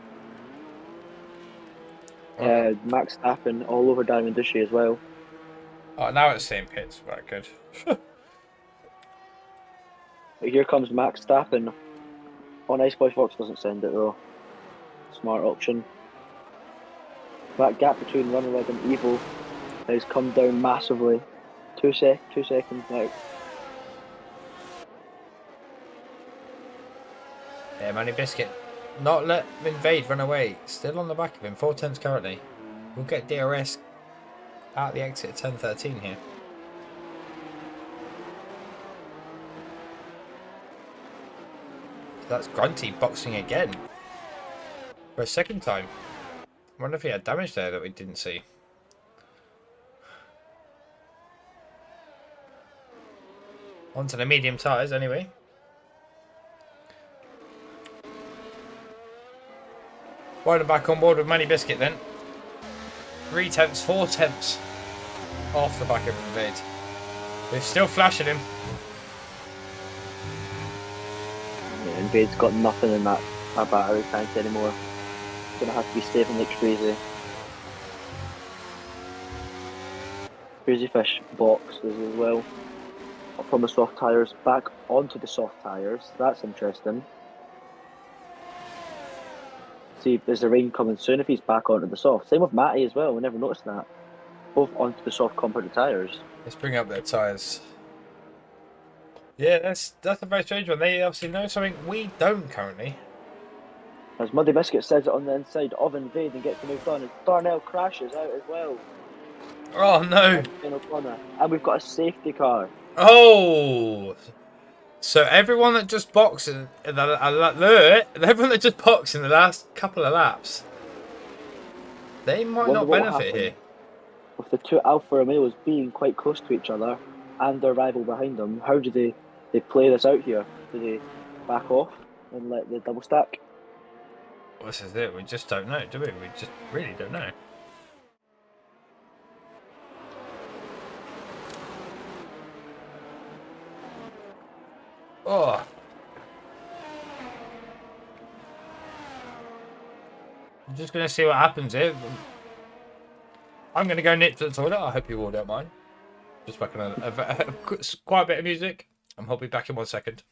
Speaker 2: Max Verstappen all over Diamond Dushy as well.
Speaker 1: Oh, now it's saying pits. Right, good.
Speaker 2: Here comes Max Verstappen. On Ice Boy Fox doesn't send it though. Smart option. That gap between Runaway and Evil has come down massively. 2 seconds now.
Speaker 1: Yeah, Manny Biscuit. Not let Invade run away. Still on the back of him. 4 tenths currently. We'll get DRS at the exit at 10:13 here. That's Grunty boxing again. For a second time. I wonder if he had damage there that we didn't see. Onto the medium tyres anyway. Riding back on board with Manny Biscuit then. 3 tenths, 4 tenths off the back of Invade. They're still flashing him.
Speaker 2: Yeah, Invade's got nothing in that battery tank anymore. It's gonna have to be saving like crazy. Crazy Fish boxes as well. Up from the soft tyres, back onto the soft tyres. That's interesting. See, is the rain coming soon if he's back onto the soft? Same with Matty as well, we never noticed that. Both onto the soft compounded tyres.
Speaker 1: Let's bring up their tyres. Yeah, that's a very strange one. They obviously know something we don't currently.
Speaker 2: As Muddy Biscuit says it on the inside of Invade and gets the move done, and Darnell crashes out as well.
Speaker 1: Oh no!
Speaker 2: And we've got a safety car.
Speaker 1: Oh! So everyone that just boxed in the last couple of laps, they might not benefit here.
Speaker 2: With the 2 Alfa Romeos being quite close to each other and their rival behind them, how do they play this out here? Do they back off and let the double stack?
Speaker 1: Well, this is it. We just don't know, do we? We just really don't know. Oh. I'm just going to see what happens here. I'm going to go nip to the toilet. I hope you all don't mind. Just back on quite a bit of music. I'll be back in 1 second.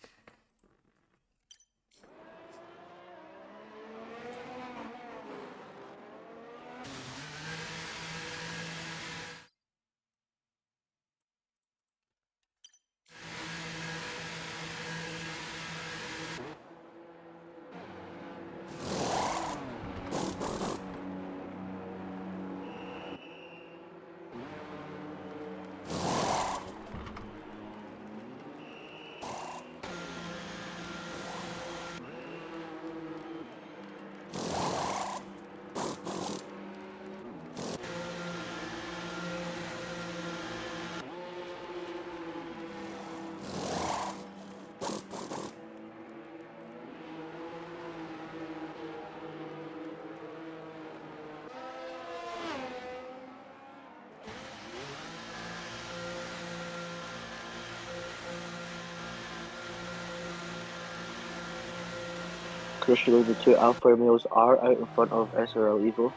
Speaker 2: Crucially, the two Alfa Romeos are out in front of SRL Evo.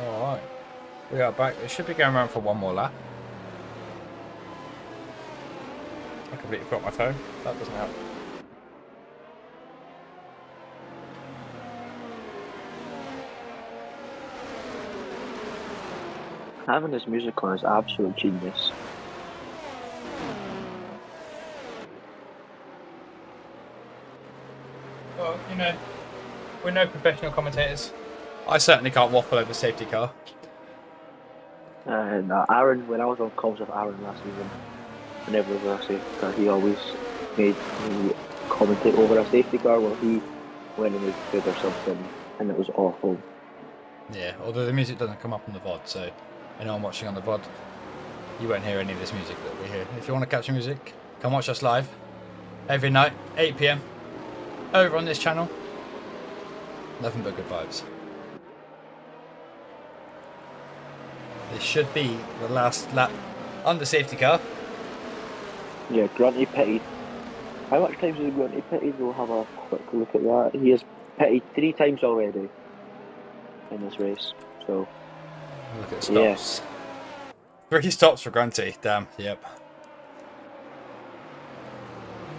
Speaker 1: Alright, we are back. It should be going around for one more lap. I completely forgot my phone. That doesn't help.
Speaker 2: Having this music on is absolute genius.
Speaker 1: Well, you know, we're no professional commentators. I certainly can't waffle over safety car.
Speaker 2: And Aaron, when I was on calls with Aaron last season, whenever there was a safety car, he always made me commentate over a safety car while he went and was good or something, and it was awful.
Speaker 1: Yeah, although the music doesn't come up on the VOD, so anyone watching on the VOD, you won't hear any of this music that we hear. If you want to catch the music, come watch us live every night, 8 PM, over on this channel. Nothing but good vibes. This should be the last lap on the safety car.
Speaker 2: Yeah, Grunty pitted. How much times has Grunty pitted? We'll have a quick look at that. He has pitted 3 times already in this race. So
Speaker 1: Look at stops. Yeah. 3 stops for Grunty. Damn. Yep.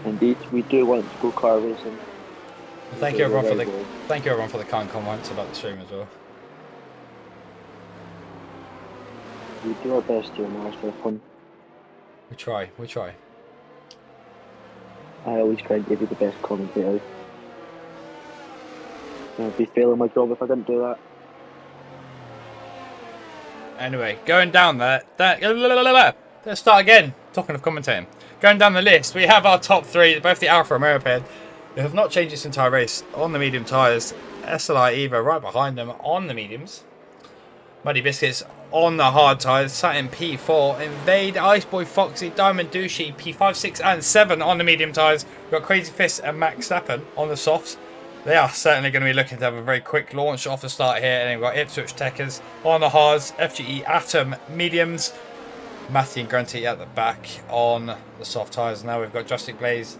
Speaker 2: Indeed, we do want to go car racing.
Speaker 1: Thank you everyone for the kind comments about the stream as well.
Speaker 2: We do our best to manage for fun.
Speaker 1: We try.
Speaker 2: I always try and give you the best commentator. I'd be failing my job if I didn't do that.
Speaker 1: Anyway, going down there, let's start again. Talking of commentating, going down the list, we have our top three, both the Alfa Romeo pair. They have not changed this entire race on the medium tyres. SLI Evo right behind them on the mediums. Muddy Biscuits on the hard tyres, sat in P4. Invade, Iceboy, Foxy, Diamond Douchey, P5, 6 and 7 on the medium tyres. We've got Crazy Fist and Max Stappen on the softs. They are certainly going to be looking to have a very quick launch off the start here. And then we've got Ipswich Techers on the hards, FGE Atom mediums, Matthew and Grunty at the back on the soft tyres. Now we've got Justin Blaze,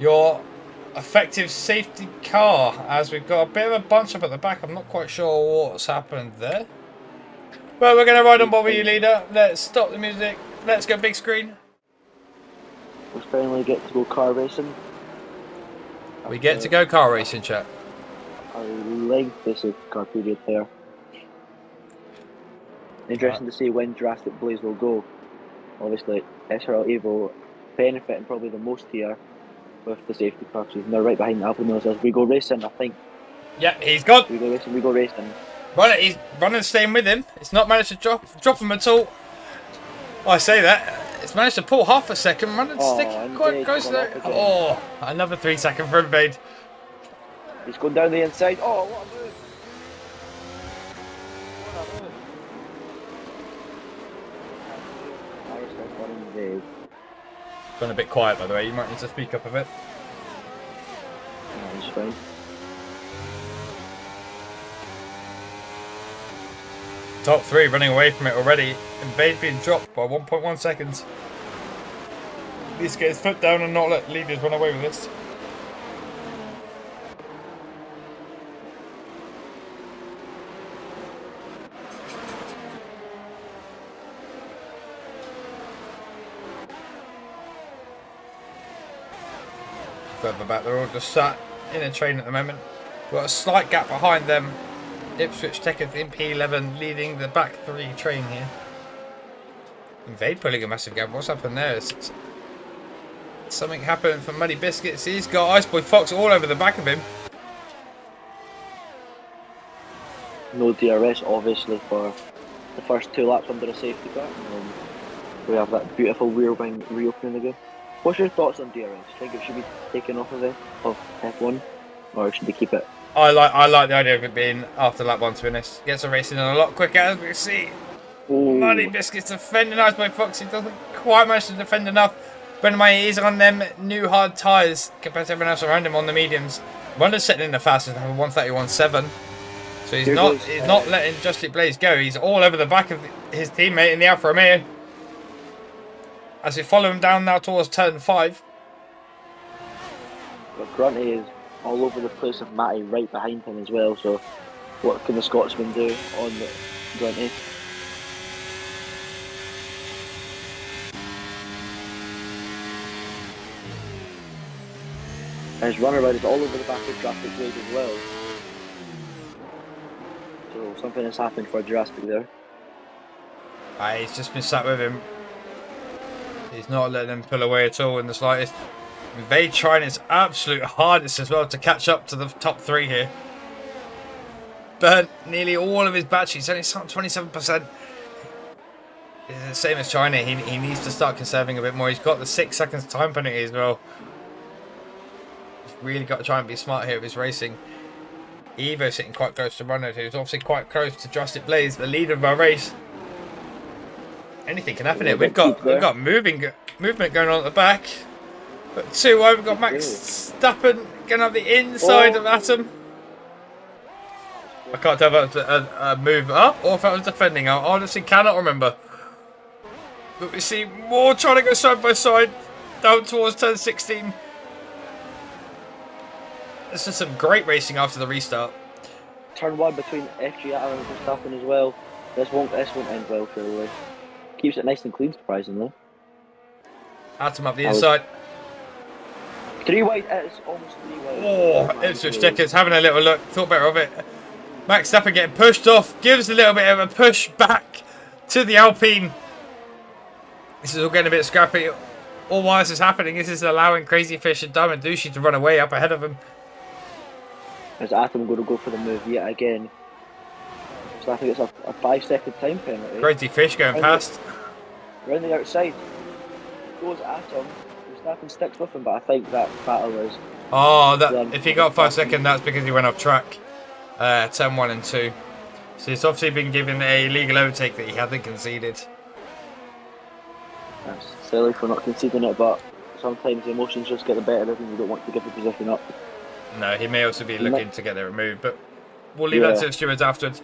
Speaker 1: your effective safety car, as we've got a bit of a bunch up at the back. I'm not quite sure what's happened there. Well, we're going to ride on Bobby, you leader. Let's stop the music. Let's go big screen.
Speaker 2: We finally get to go car racing.
Speaker 1: We get to go car racing, chat.
Speaker 2: I like this car period there. Interesting to see when Jurassic Blaze will go. Obviously, SRL Evo benefiting probably the most here with the safety car. So he's now right behind Alfa Romeo as we go racing, I think.
Speaker 1: Yeah, he's gone.
Speaker 2: We go racing.
Speaker 1: He's running, staying with him. It's not managed to drop him at all. I say that. It's managed to pull half a second, running stick quite close there. Oh, another 3 second for Invade.
Speaker 2: He's going down the inside. Oh, what a move! What a move!
Speaker 1: Gone a bit quiet, by the way. You might need to speak up a bit.
Speaker 2: That's fine.
Speaker 1: Top three running away from it already. Invade being dropped by 1.1 seconds. Please get his foot down and not let leaders run away with this. Further back, they're all just sat in a train at the moment. We've got a slight gap behind them. Ipswich Techers in P11 leading the back three train here. Invade pulling a massive gap. What's happened there? Something happened for Muddy Biscuits. He's got Iceboy Fox all over the back of him.
Speaker 2: No DRS obviously for the first 2 laps under a safety car. We have that beautiful rear wing reopening again. What's your thoughts on DRS? Do you think it should be taken off of F1, or should they keep it?
Speaker 1: I like the idea of it being after lap 1, to be honest. Gets the racing on a lot quicker, as we can see.
Speaker 2: Ooh.
Speaker 1: Muddy Biscuits defending Iceboy Fox. He doesn't quite manage to defend enough. Benamai is on them new hard tyres compared to everyone else around him on the mediums. Runner's setting in the fastest, number 131.7. So he's not letting Justin Blaze go. He's all over the back of his teammate in the Alfa Romeo. As we follow him down now towards turn 5.
Speaker 2: But Grunty is all over the place with Matty right behind him as well. So what can the Scotsman do on the Grunty? And his runner ride is all over the back of Jurassic Blaze as well. So something has happened for Jurassic there.
Speaker 1: He's just been sat with him. He's not letting him pull away at all in the slightest. Invade trying his absolute hardest as well to catch up to the top 3 here. Burnt nearly all of his batteries, only 27%. It's the same as China. He needs to start conserving a bit more. He's got the 6 seconds time penalty as well. He's really got to try and be smart here with his racing. Evo sitting quite close to Runner, who's obviously quite close to Jurassic Blaze, the leader of our race. Anything can happen here. We've got movement going on at the back. But 2 wide, we've got Max Stappen going up the inside of Atom. I can't tell if that was a move up or if that was defending. I honestly cannot remember. But we see more trying to go side by side down towards turn 16. This is some great racing after the restart.
Speaker 2: Turn 1 between FG and Verstappen as well. This won't end well, surely. Keeps it nice and clean, surprisingly.
Speaker 1: Atom up the inside.
Speaker 2: 3 wide, it's almost 3 wide.
Speaker 1: Oh, Ipswich Stickers having a little look. Thought better of it. Max Stappen getting pushed off. Gives a little bit of a push back to the Alpine. This is all getting a bit scrappy. All while this is happening, this is allowing Crazy Fish and Diamond Douchey to run away up ahead of him.
Speaker 2: Is Atom going to go for the move yet again? So I think it's a 5-second time penalty.
Speaker 1: Crazy Fish going past.
Speaker 2: Round the outside. Goes Atom. Verstappen sticks with him, but I think that battle is.
Speaker 1: Oh,
Speaker 2: Then
Speaker 1: if he got 5 seconds, that's because he went off track. Turn 1 and 2. So he's obviously been given a legal overtake that he hadn't conceded.
Speaker 2: That's silly for not conceding it, but sometimes the emotions just get the better of you and you don't want to give the position up.
Speaker 1: No, he may also be looking to get it removed, but we'll leave that to the stewards afterwards.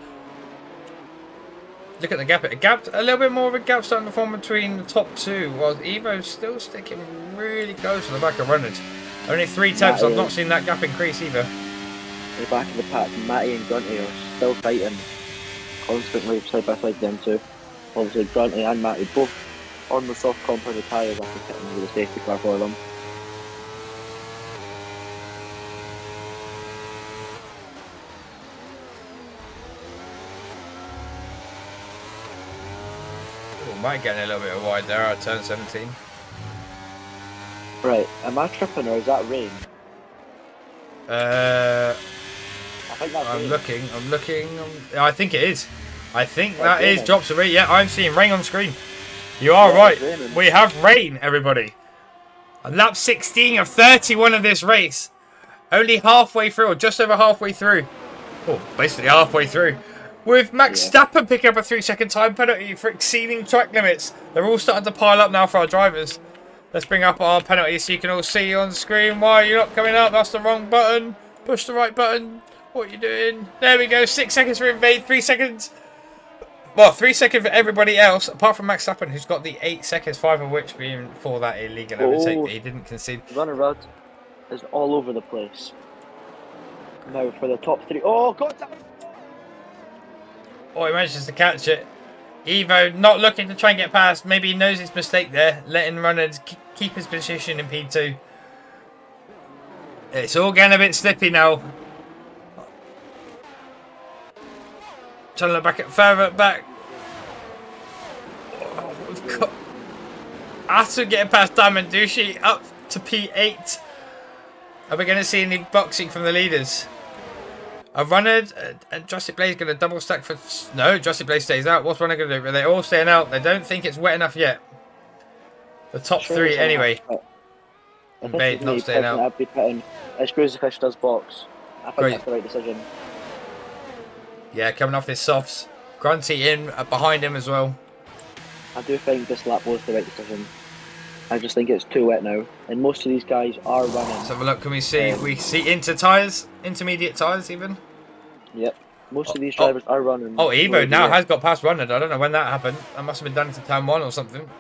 Speaker 1: Look at the gap. It gapped a little bit more of a gap starting to form between the top two, while Evo's still sticking really close to the back of runners. Only 3 tenths. I've not seen that gap increase either.
Speaker 2: The back of the pack, Matty and Grunty are still fighting constantly side by side, them two. Obviously, Grunty and Matty both on the soft compounded tyres after hitting with a safety car for them.
Speaker 1: Might get a little bit wide there at turn 17.
Speaker 2: Right, am I tripping or is that rain?
Speaker 1: I
Speaker 2: think that's
Speaker 1: I'm
Speaker 2: rain.
Speaker 1: looking. I think it is. I think that is drops of rain. Yeah, I'm seeing rain on screen. You are right. We have rain, everybody. On lap 16 of 31 of this race. Only halfway through, or just over halfway through. Oh, basically halfway through. With Max Verstappen picking up a 3-second time penalty for exceeding track limits. They're all starting to pile up now for our drivers. Let's bring up our penalties so you can all see on screen. Why are you not coming up? That's the wrong button. Push the right button. What are you doing? There we go. 6 seconds for Invade. 3 seconds. Well, 3 seconds for everybody else, apart from Max Verstappen, who's got the 8 seconds, 5 of which being for that illegal overtake that he didn't concede.
Speaker 2: The runner rod is all over the place. Now for the top 3. Oh, God!
Speaker 1: Oh, he manages to catch it. Evo not looking to try and get past. Maybe he knows his mistake there. Letting runners keep his position in P2. It's all getting a bit slippy now. Trying to look back at further back. Oh, we've got Ato getting past Diamond Dushi up to P8. Are we going to see any boxing from the leaders? A runner and Jurassic Blaze going to double stack for... No, Jurassic Blaze stays out. What's runner going to do? They're all staying out. They don't think it's wet enough yet. The top 3 anyway. Invade not staying out.
Speaker 2: As Crazy Fish does box. I think that's the right decision.
Speaker 1: Yeah, coming off his softs. Grunty in behind him as well.
Speaker 2: I do think this lap was the right decision. I just think it's too wet now, and most of these guys are running.
Speaker 1: Let's have a look. Can we see? We see intermediate tyres even.
Speaker 2: Yep. Most of these drivers are running.
Speaker 1: Oh, Evo now has got past Runner. I don't know when that happened. That must have been done into turn 1 or something.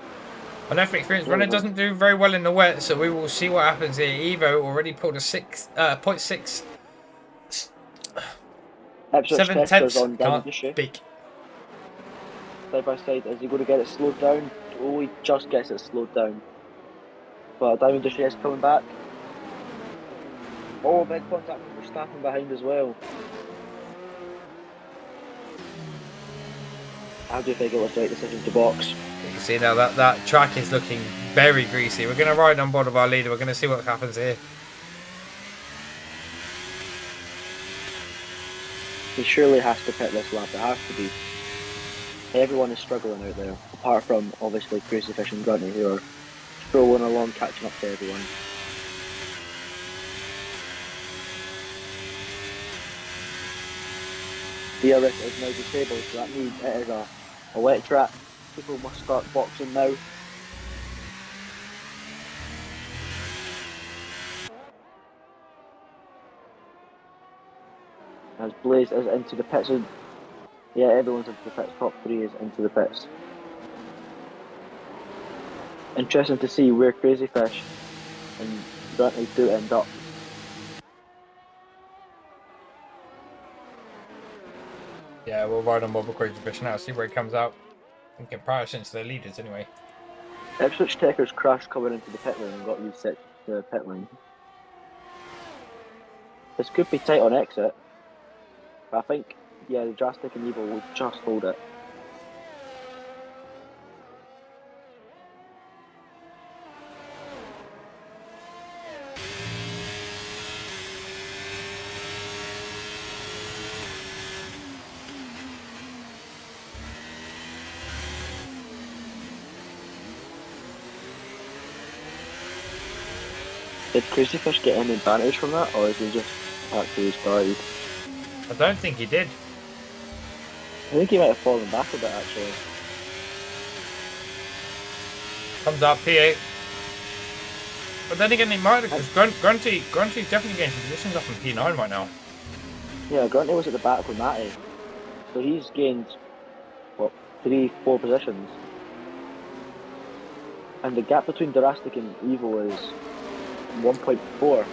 Speaker 1: I know from experience, Runner doesn't do very well in the wet, so we will see what happens here. Evo already pulled a 0.6. 7 tenths. Can't speak.
Speaker 2: Side by side, is he going to get it slowed down? Oh, he just gets it slowed down. But Diamond Dushi is coming back. Oh, big contact with Verstappen behind as well. I do think it was the right decision to box.
Speaker 1: You can see now that track is looking very greasy. We're going to ride on board of our leader. We're going to see what happens here.
Speaker 2: He surely has to pit this lap. It has to be. Everyone is struggling out there, apart from obviously Crazy Fish and Grunty, who are strolling along, catching up to everyone. DRS is now disabled, so that means it is a wet track. People must start boxing now. As Blaze is into the pits. Yeah, everyone's into the pits. Top 3 is into the pits. Interesting to see where Crazy Fish and Grunty do end up.
Speaker 1: Yeah, we'll ride on board with Crazy Fish now, see where he comes out. In comparison to the leaders, anyway.
Speaker 2: Ipswich Techers crashed coming into the pit lane and got reset to the pit lane. This could be tight on exit, but I think, yeah, the Drastic and Evil will just hold it. Did Crazy Fish get any advantage from that, or is he just actually started?
Speaker 1: I don't think he did.
Speaker 2: I think he might have fallen back a bit actually.
Speaker 1: Comes up P8. But then again, he might have, because Grunty's definitely getting some positions up in P9 right now.
Speaker 2: Yeah, Grunty was at the back with Matty, so he's gained what 3-4 positions, and the gap between Durastic and Evo is 1.4.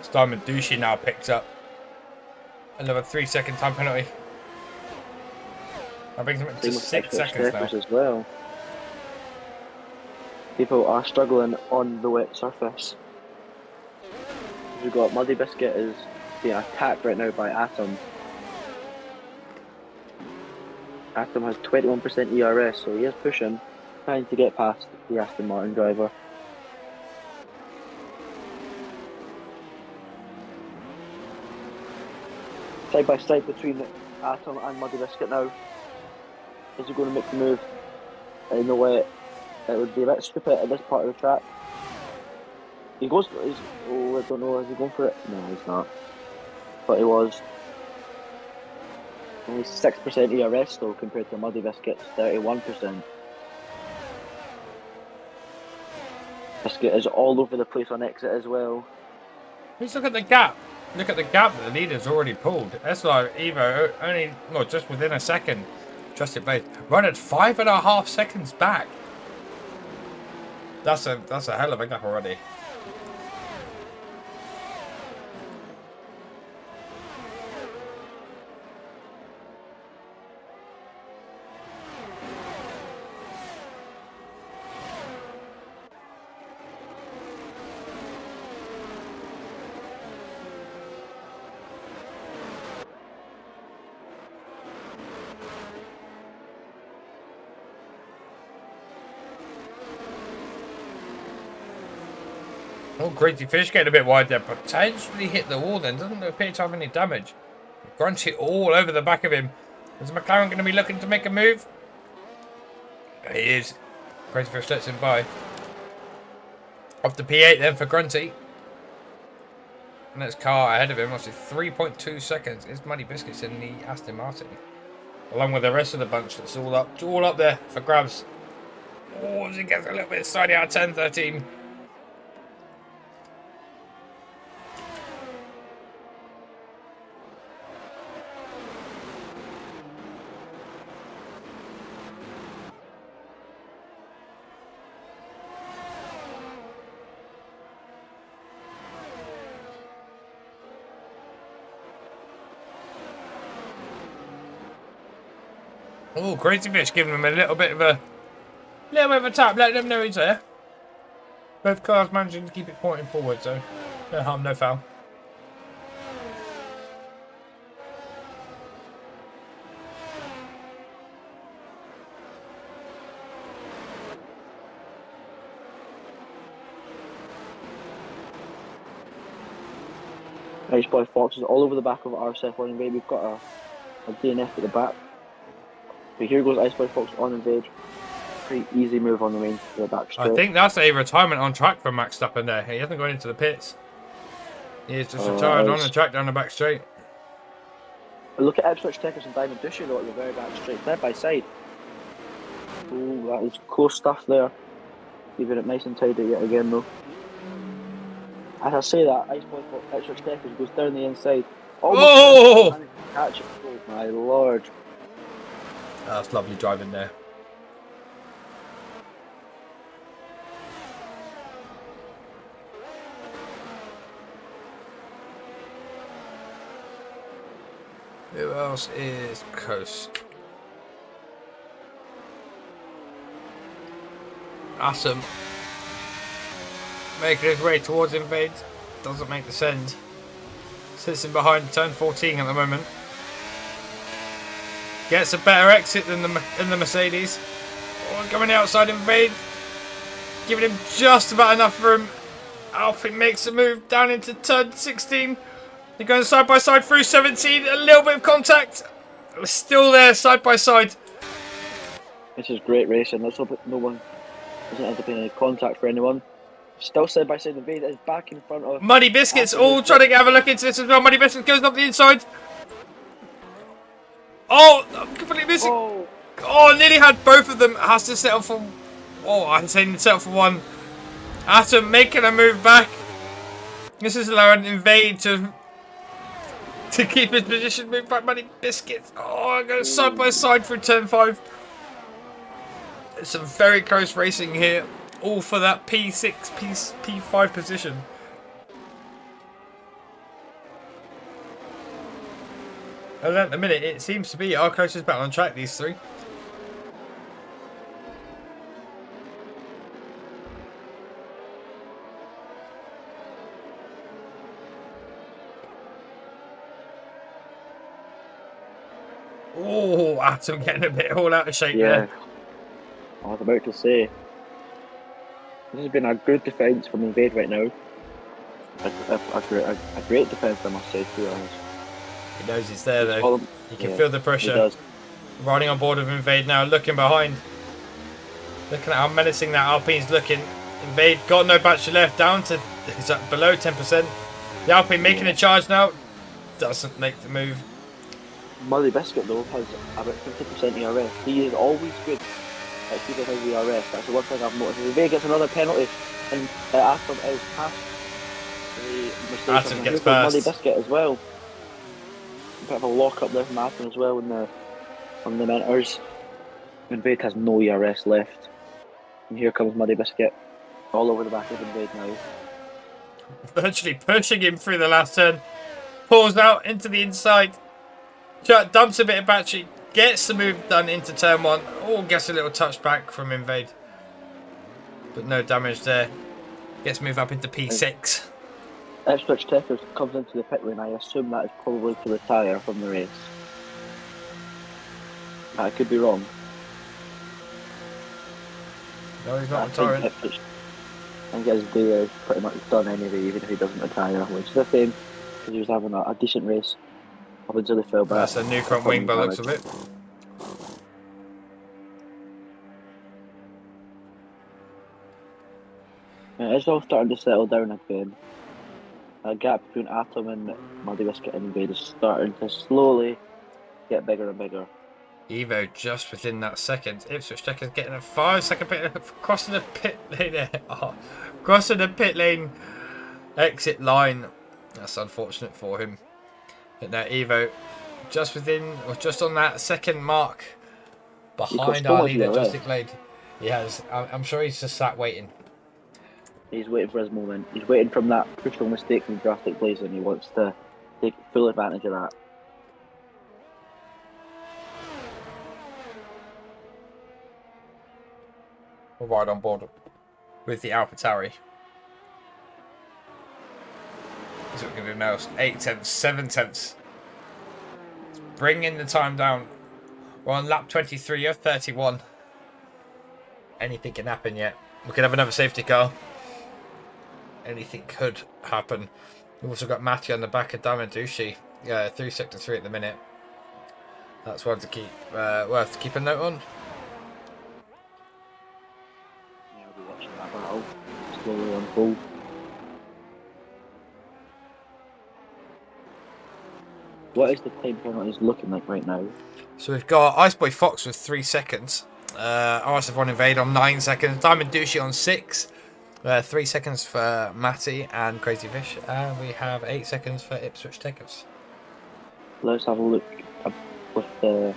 Speaker 1: Simon Douchy now picks up another 3-second time penalty. That brings him up to 6 seconds now.
Speaker 2: As well. People are struggling on the wet surface. We've got Muddy Biscuit is being attacked right now by Atom. Atom has 21% ERS, so he is pushing, trying to get past the Aston Martin driver. Side by side between Atom and Muddy Biscuit now. Is he going to make the move in the wet? It would be a bit stupid at this part of the track. He goes for it. Oh, I don't know. Is he going for it? No, he's not. But he was. Only 6% ERS though compared to Muddy Biscuit's 31%. Biscuit is all over the place on exit as well.
Speaker 1: Let's look at the gap. Look at the gap that the leader's already pulled. Eslo, Evo, only, well, just within a second. Trusted Blade. Run at 5.5 seconds back. That's a hell of a gap already. Oh, Crazy Fish getting a bit wide there. Potentially hit the wall then. Doesn't appear to have any damage. Grunty all over the back of him. Is McLaren going to be looking to make a move? He is. Crazy Fish lets him by. Off the P8 then for Grunty. And that's car ahead of him. Obviously 3.2 seconds. Is Muddy Biscuits in the Aston Martin. Along with the rest of the bunch that's all up there for grabs. Oh, as he gets a little bit sidey out of 10-13. Oh, Crazy Fish giving him a little bit of a tap, letting them know he's there. Both cars managing to keep it pointing forward, so no harm, no foul.
Speaker 2: Nice boy Fox is all over the back of our F1 Invade. We've got a DNF at the back. But here goes Iceboy Fox on Invade. Pretty easy move on the main to the back straight.
Speaker 1: I think that's a retirement on track for Max Verstappen there. He hasn't gone into the pits. He is just retired on the track down the back straight.
Speaker 2: But look at Ipswich Techers and Diamond Dushy though at the very back straight, side by side. Oh, that was close stuff there. Keeping it nice and tidy yet again though. As I say that, Iceboy Fox, Ipswich Techers goes down the inside.
Speaker 1: Oh!
Speaker 2: Catch it. Oh my lord.
Speaker 1: That's lovely driving there. Who else is close? Awesome. Making his way towards Invade. Doesn't make the send. Sits in behind turn 14 at the moment. Gets a better exit than the Mercedes. Oh, coming outside Invade. Giving him just about enough room. Alpine makes a move down into turn 16. They're going side by side through 17. A little bit of contact. We're still there side by side.
Speaker 2: This is great racing. Let's hope no one doesn't end up in any contact for anyone. Still side by side. Invade is back in front of.
Speaker 1: Muddy Biscuits
Speaker 2: Atom
Speaker 1: all
Speaker 2: is
Speaker 1: trying to have a look into this as well. Muddy Biscuits goes up the inside. Oh, I'm completely missing.
Speaker 2: Oh,
Speaker 1: Oh, nearly had both of them. Has to settle for. Oh, I'm saying settle for one. Atom making a move back. This is allowing Invade to keep his position. Move back, Muddy Biscuits. Oh, I'm going side by side through turn 5. Some very close racing here. All for that P6, P5 position. And at the minute, it seems to be our closest battle on track, these three. Oh, Atom getting a bit all out of shape
Speaker 2: yeah.
Speaker 1: there.
Speaker 2: I was about to say. This has been a good defence from Invade right now. A great defence, I must say, to be honest.
Speaker 1: He knows it's there though. You can feel the
Speaker 2: He
Speaker 1: pressure.
Speaker 2: does.
Speaker 1: Riding on board with Invade now, looking behind. Looking at how menacing that Alpine's looking. Invade got no battery left, down to he's up below 10%. The Alpine making a charge now. Doesn't make the move.
Speaker 2: Muddy Biscuit though has about 50% ERS. He is always good at keeping his ERS. That's the one thing I've noticed. If Invade gets another penalty, and Atom is past the mistake
Speaker 1: Atom
Speaker 2: of
Speaker 1: gets
Speaker 2: Muddy
Speaker 1: past.
Speaker 2: Biscuit as well. A bit of a lock up there from Atom as well on the mentors. Invade has no ERS left. And here comes Muddy Biscuit. All over the back of Invade now.
Speaker 1: Virtually pushing him through the last turn. Pulls out into the inside. Dumps a bit of battery. Gets the move done into turn 1. Oh, gets a little touch back from Invade. But no damage there. Gets moved up into P6.
Speaker 2: Ipswich Techers comes into the pit lane. I assume that is probably to retire from the race. I could be wrong.
Speaker 1: No, he's not
Speaker 2: I
Speaker 1: retiring.
Speaker 2: think his day is pretty much done anyway, even if he doesn't retire, which is a shame because he was having a decent race up until he fell back.
Speaker 1: That's a new front wing by the looks of it.
Speaker 2: It's all starting to settle down again. A gap between Atom and Muddy Biscuit and Invade is starting to slowly get bigger and bigger.
Speaker 1: Evo just within that second. Ipswich Checkers getting a 5-second pit, crossing the pit lane there. Oh, crossing the pit lane exit line. That's unfortunate for him. But now Evo just within, or just on that second mark behind our leader, Justin Glade. He has. I'm sure he's just sat waiting.
Speaker 2: He's waiting for his moment. He's waiting from that crucial mistake from Drastic Blaze, and he wants to take full advantage of that.
Speaker 1: We're right on board with the AlphaTauri. So we're going to do now 8 tenths, 7 tenths. Bringing the time down. We're on lap 23 of 31. Anything can happen yet. We could have another safety car. Anything could happen. We've also got Matty on the back of Damadushi through sector 3 at the minute. That's one to keep worth to keep a note on.
Speaker 2: Yeah, we'll be watching that battle slowly unfold. What is the time penalties looking like right now?
Speaker 1: So we've got Iceboy Fox with 3 seconds. RSF1 Invade on 9 seconds. Diamond Douchey on 6. 3 seconds for Matty and Crazy Fish. And we have 8 seconds for Ipswich Takers.
Speaker 2: Let's have a look with the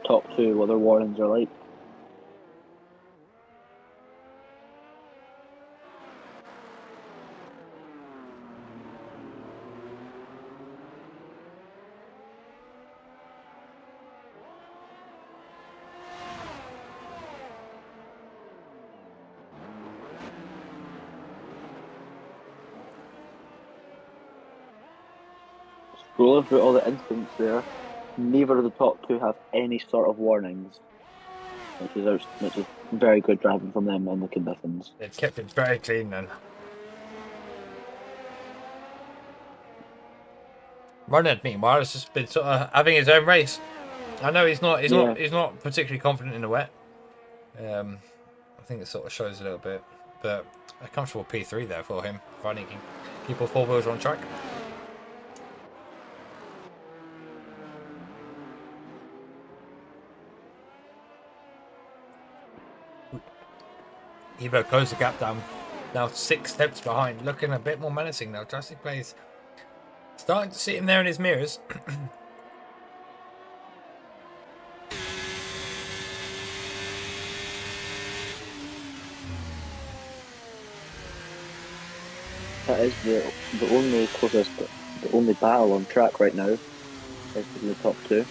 Speaker 2: top 2, what their warnings are like. Scrolling through all the incidents there, neither of the top 2 have any sort of warnings, which is very good driving from them in the conditions.
Speaker 1: They've kept it very clean then. Runhead, meanwhile, has just been sort of having his own race. I know he's not particularly confident in the wet. I think it sort of shows a little bit, but a comfortable P3 there for him, providing he can keep all 4 wheels on track. Evo closed the gap down, now 6 steps behind, looking a bit more menacing now. Jurassic Blaze starting to see him there in his mirrors.
Speaker 2: That is the only closest, the only battle on track right now is between the top 2.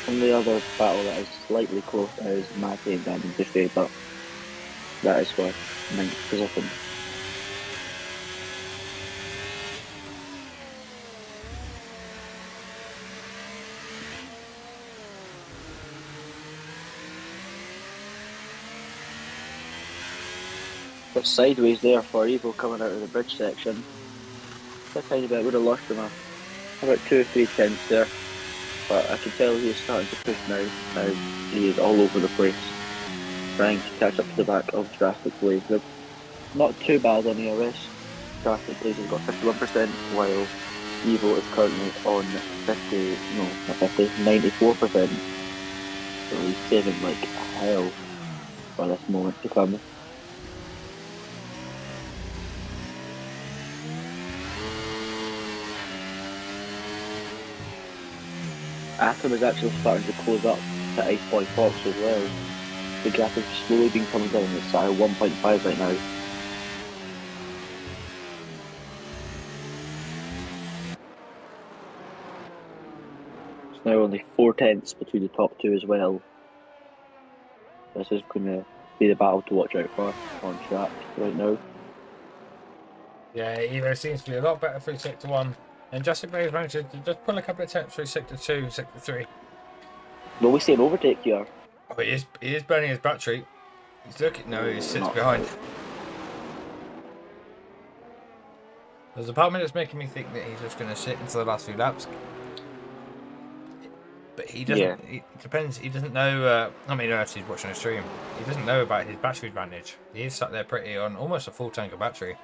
Speaker 2: Only other battle that is slightly close is Matty and Dan Industry, but that is for 9th position. But sideways there for Evo coming out of the bridge section. A tiny bit, would have lost him about 2 or 3 tenths there. But I can tell he is starting to push now. Now he is all over the place, trying to catch up to the back of Jurassic Blaze. They're not too bad on ERS. Jurassic Blaze has got 51%, while Evo is currently on 94%. So he's saving like hell for this moment to come. Atom is actually starting to close up to Ice Boy Fox as well. The gap is slowly being coming down. It's at 1.5 right now. It's now only 4 tenths between the top 2 as well. This is going to be the battle to watch out for on track right now.
Speaker 1: Yeah, Evo seems to be a lot better through Sector 1. And Jurassic Blaze managed to just pull a couple of attempts through Sector 2, Sector 3.
Speaker 2: Will we see an overtake here?
Speaker 1: Oh, he is burning his battery. He's looking. No, he sits behind. There's a part of me that's making me think that he's just going to sit into the last few laps. But he doesn't. Yeah. It depends. He doesn't know. I mean, unless he's watching a stream, he doesn't know about his battery advantage. He is sat there pretty on almost a full tank of battery.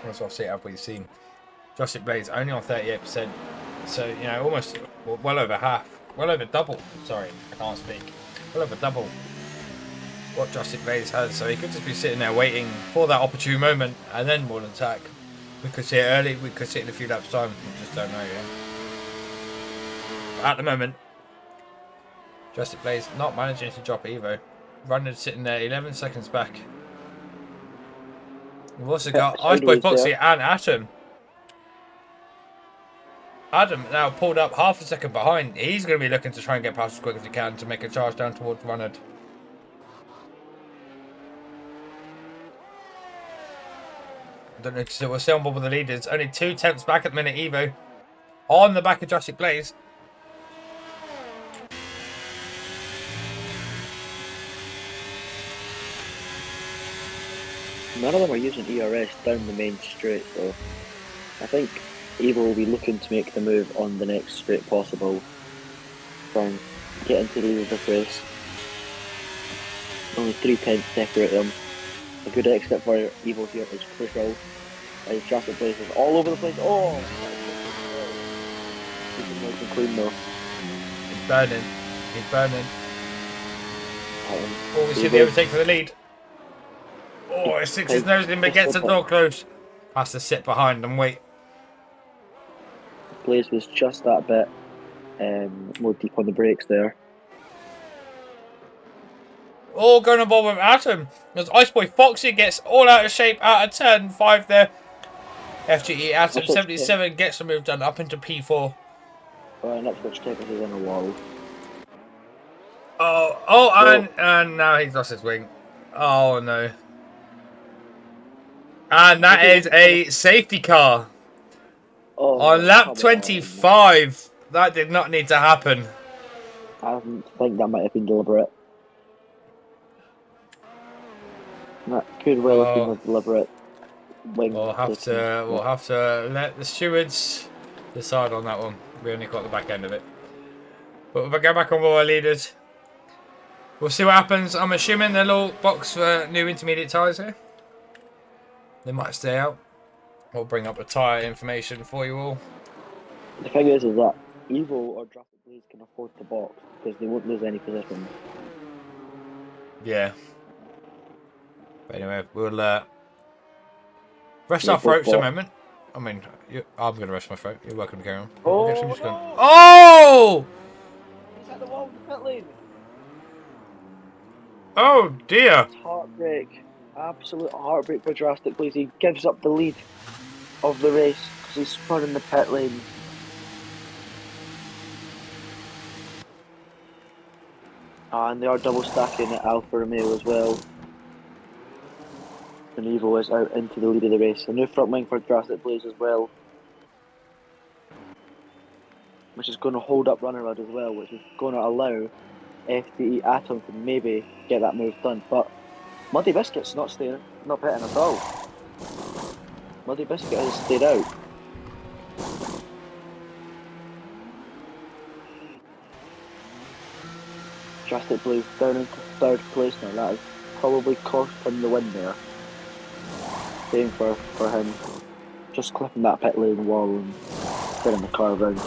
Speaker 1: That's what I've seen. We've seen Jurassic Blaze only on 38%. So you know, almost well over half. Well over double. Sorry, I can't speak. Well over double what Jurassic Blaze has. So he could just be sitting there waiting for that opportune moment and then more attack. We could see it early. We could see it in a few laps time. We just don't know yet. At the moment, Jurassic Blaze not managing to drop Evo. Runner sitting there 11 seconds back. We've also got Iceboy Foxy and Atom. Adam now pulled up half a second behind. He's going to be looking to try and get past as quick as he can to make a charge down towards Runnard. I don't know if we'll stay on board with the leaders. Only 2 tenths back at the minute, Evo. On the back of Jurassic Blaze.
Speaker 2: None of them are using ERS down the main straight, so I think Evo will be looking to make the move on the next straight possible. Try and get into the lead of this race. Only 3 tenths separate them. A good exit for Evo here is crucial. As Jurassic Blaze is all over the place. Oh! He's nice and clean though.
Speaker 1: He's burning. He's burning. Oh, we see the overtake for the lead. Oh, he sticks his nose in but gets the door closed. Has to sit behind and wait.
Speaker 2: Blaze was just that bit more deep on the brakes there.
Speaker 1: All going on board with Atom. As Iceboy Foxy gets all out of shape out of turn 5 there. FGE Atom 77 gets the move done up into P4.
Speaker 2: Alright, next switch take is in a wall.
Speaker 1: And now he's lost his wing. Oh no. And that is a safety car. On lap 25. That did not need to happen.
Speaker 2: I think that might have been deliberate. That could well have been a deliberate wing.
Speaker 1: We'll have to let the stewards decide on that one. We only got the back end of it. But if I go back on with our leaders, We'll see what happens. I'm assuming they'll all box for new intermediate tyres here. They might stay out. We'll bring up the tyre information for you all.
Speaker 2: The thing is that Evo or Drafted Blaze can afford to box because they won't lose any positions.
Speaker 1: Yeah. But anyway, we'll rest
Speaker 2: Yeah,
Speaker 1: our
Speaker 2: both
Speaker 1: throats a
Speaker 2: box.
Speaker 1: moment. I mean, I'm going to rest my throat. You're welcome to carry on.
Speaker 2: Oh,
Speaker 1: I'm just gonna...
Speaker 2: no!
Speaker 1: Oh!
Speaker 2: He's at the wall of the pit lane.
Speaker 1: Oh, dear.
Speaker 2: It's heartbreak. Absolute heartbreak for Drastic Blaze. He gives up the lead of the race because he's spun in the pit lane. And they are double stacking at Alfa Romeo as well. And Evo is out into the lead of the race. A new front wing for Drastic Blaze as well, which is going to hold up Runner Rod as well, which is going to allow FDE Atom to maybe get that move done. But Muddy Biscuit's not staying, not pitting at all. Muddy Biscuit has stayed out. Drastic Blaze down into third place now. That has probably cost him the win there. Same for him. Just clipping that pit lane wall and spinning the car around.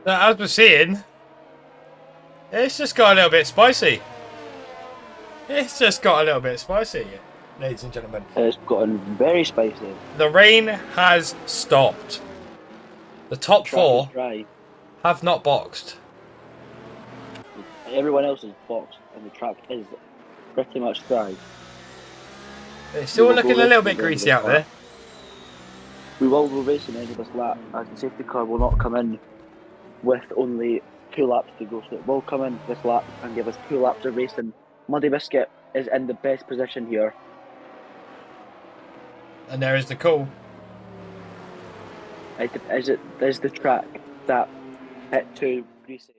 Speaker 1: As we're seeing, it's just got a little bit spicy. It's just got a little bit spicy, ladies and gentlemen.
Speaker 2: It's gotten very spicy.
Speaker 1: The rain has stopped. The top
Speaker 2: Track is
Speaker 1: four
Speaker 2: dry.
Speaker 1: have not boxed.
Speaker 2: Everyone else is boxed, and the track is pretty much dry.
Speaker 1: It's still
Speaker 2: We will
Speaker 1: looking
Speaker 2: go
Speaker 1: a little
Speaker 2: racing
Speaker 1: bit
Speaker 2: at the end of
Speaker 1: greasy
Speaker 2: this
Speaker 1: out there.
Speaker 2: lap. We will go racing at the end of this lap, as the safety car will not come in with only 2 laps to go. So it will come in this lap and give us 2 laps of racing. Muddy Biscuit is in the best position here.
Speaker 1: And there is the call.
Speaker 2: Is the track that pit too greasy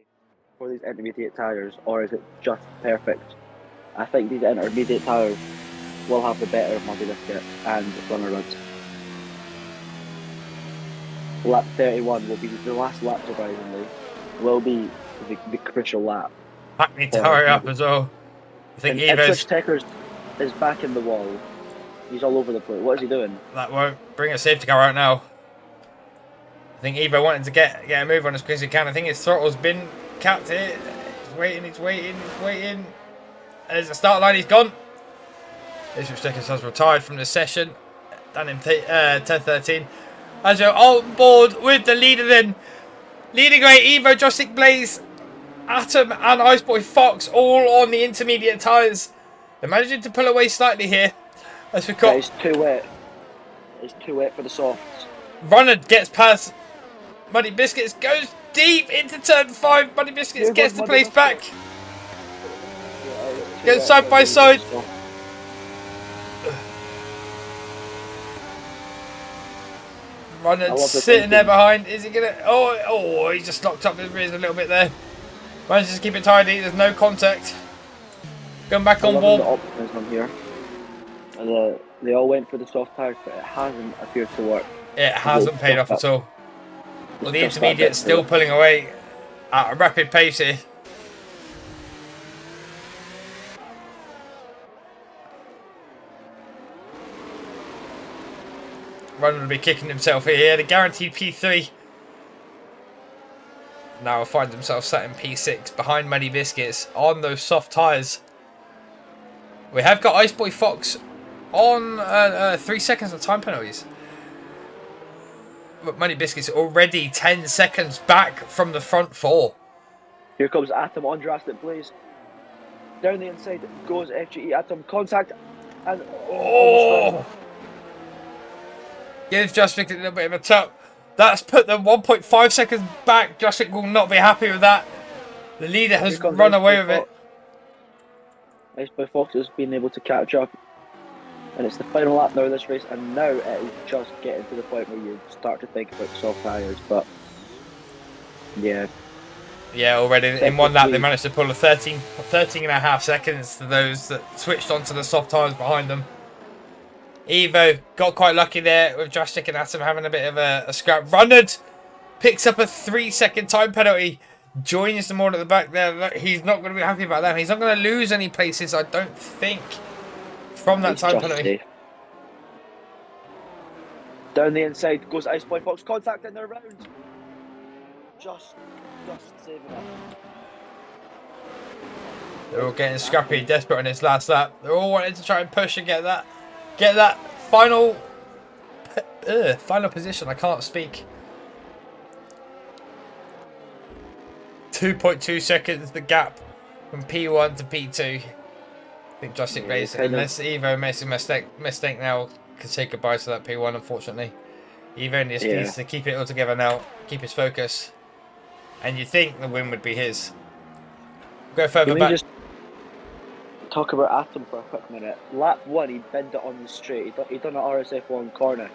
Speaker 2: for these intermediate tyres, or is it just perfect? I think these intermediate tyres will have the better of Muddy Biscuit and Runner Runs. Lap 31 will be the last lap, surprisingly, will be the crucial lap.
Speaker 1: Hackney to hurry up as well. I think
Speaker 2: And Ipswich
Speaker 1: Evo's...
Speaker 2: Techers is back in the wall. He's all over the place. What is he doing?
Speaker 1: That won't bring a safety car out now. I think Evo wanted to get a move on as quick as he can. I think his throttle's been capped here. He's waiting. And there's the start line, he's gone. Ipswich Techers has retired from the session. Done in 10-13. As you're on board with the leader then. Leading away, Evo, Joystick Blaze, Atom and Iceboy Fox all on the intermediate tyres. They're managing to pull away slightly here. As we got...
Speaker 2: It's too wet. It's too wet for the softs.
Speaker 1: Runner gets past Muddy Biscuits, goes deep into turn 5. Muddy Biscuits
Speaker 2: Here
Speaker 1: gets
Speaker 2: goes
Speaker 1: the
Speaker 2: Muddy
Speaker 1: place back.
Speaker 2: Biscuit.
Speaker 1: Goes side by side. Runner sitting there behind. Is he gonna? Oh! He just locked up his rears a little bit there. Manages to keep it tidy. There's no contact. Going back on
Speaker 2: The
Speaker 1: board.
Speaker 2: optimism here. They all went for the soft tyres, but it hasn't appeared to work.
Speaker 1: It hasn't paid off at all. Well, the
Speaker 2: Just that
Speaker 1: intermediate's
Speaker 2: bit
Speaker 1: still pulling away at a rapid pace here. Runner will be kicking himself here. He had a guaranteed P3. Now will find himself sat in P6 behind Muddy Biscuits on those soft tyres. We have got Iceboy Fox on 3 seconds of time penalties. But Muddy Biscuits already 10 seconds back from the front 4.
Speaker 2: Here comes Atom on Drastic Blaze. Down the inside goes FGE Atom. Contact and
Speaker 1: Oh! Gives Justick a little bit of a tap. That's put them 1.5 seconds back. Justick will not be happy with that. The leader has run away with it.
Speaker 2: Iceboy Fox has been able to catch up. And it's the final lap now of this race, and now it is just getting to the point where you start to think about soft tyres, but yeah.
Speaker 1: Yeah, already in one lap they managed to pull a 13 and a half seconds to those that switched onto the soft tyres behind them. Evo got quite lucky there with Drastic and Atom having a bit of a scrap. Runnard picks up a 3-second time penalty. Joins them all at the back there. Look, he's not going to be happy about that. He's not going to lose any places, I don't think, from that time penalty.
Speaker 2: Safe. Down the inside goes Iceboy Fox. Contact in their round. Just saving it.
Speaker 1: They're all getting scrappy, desperate on this last lap. They're all wanting to try and push and get that final position. I can't speak. 2.2 seconds the gap from P1 to P2. I think Justick Blaze, unless Evo makes a mistake now, can say goodbye to that P1, unfortunately. Evo needs to keep it all together now, keep his focus. And you think the win would be his. Go further back.
Speaker 2: Just talk about Atom for a quick minute. Lap 1, he binned it on the straight. He done an RSF1 Cornish.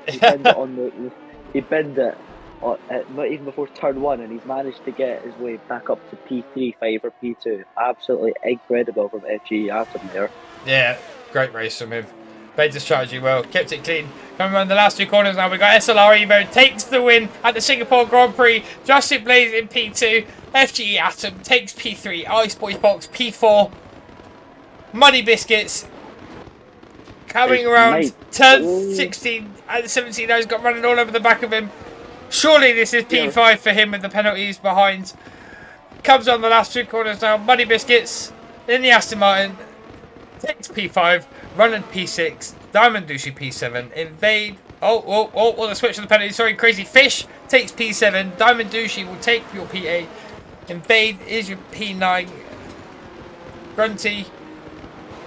Speaker 2: He binned it on the. He binned it not even before turn 1, and he's managed to get his way back up to P3, 5 or P2. Absolutely incredible from FG Atom there.
Speaker 1: Yeah, great race from him. Played the strategy well, kept it clean. Coming around the last 2 corners now, we've got SLR Evo takes the win at the Singapore Grand Prix. Justick Blaze in P2. FGE Atom takes P3. Iceboy Fox P4. Muddy Biscuits coming around turn 16 and 17. Now he's got running all over the back of him. Surely this is P5 for him with the penalties behind. Comes on the last 2 corners now. Muddy Biscuits in the Aston Martin. Takes P5. Running P6. Diamond Douchey P7. Invade. Oh, the switch on the penalty. Sorry, Crazy Fish takes P7. Diamond Douchey will take your P8. Invade is your P9. Grunty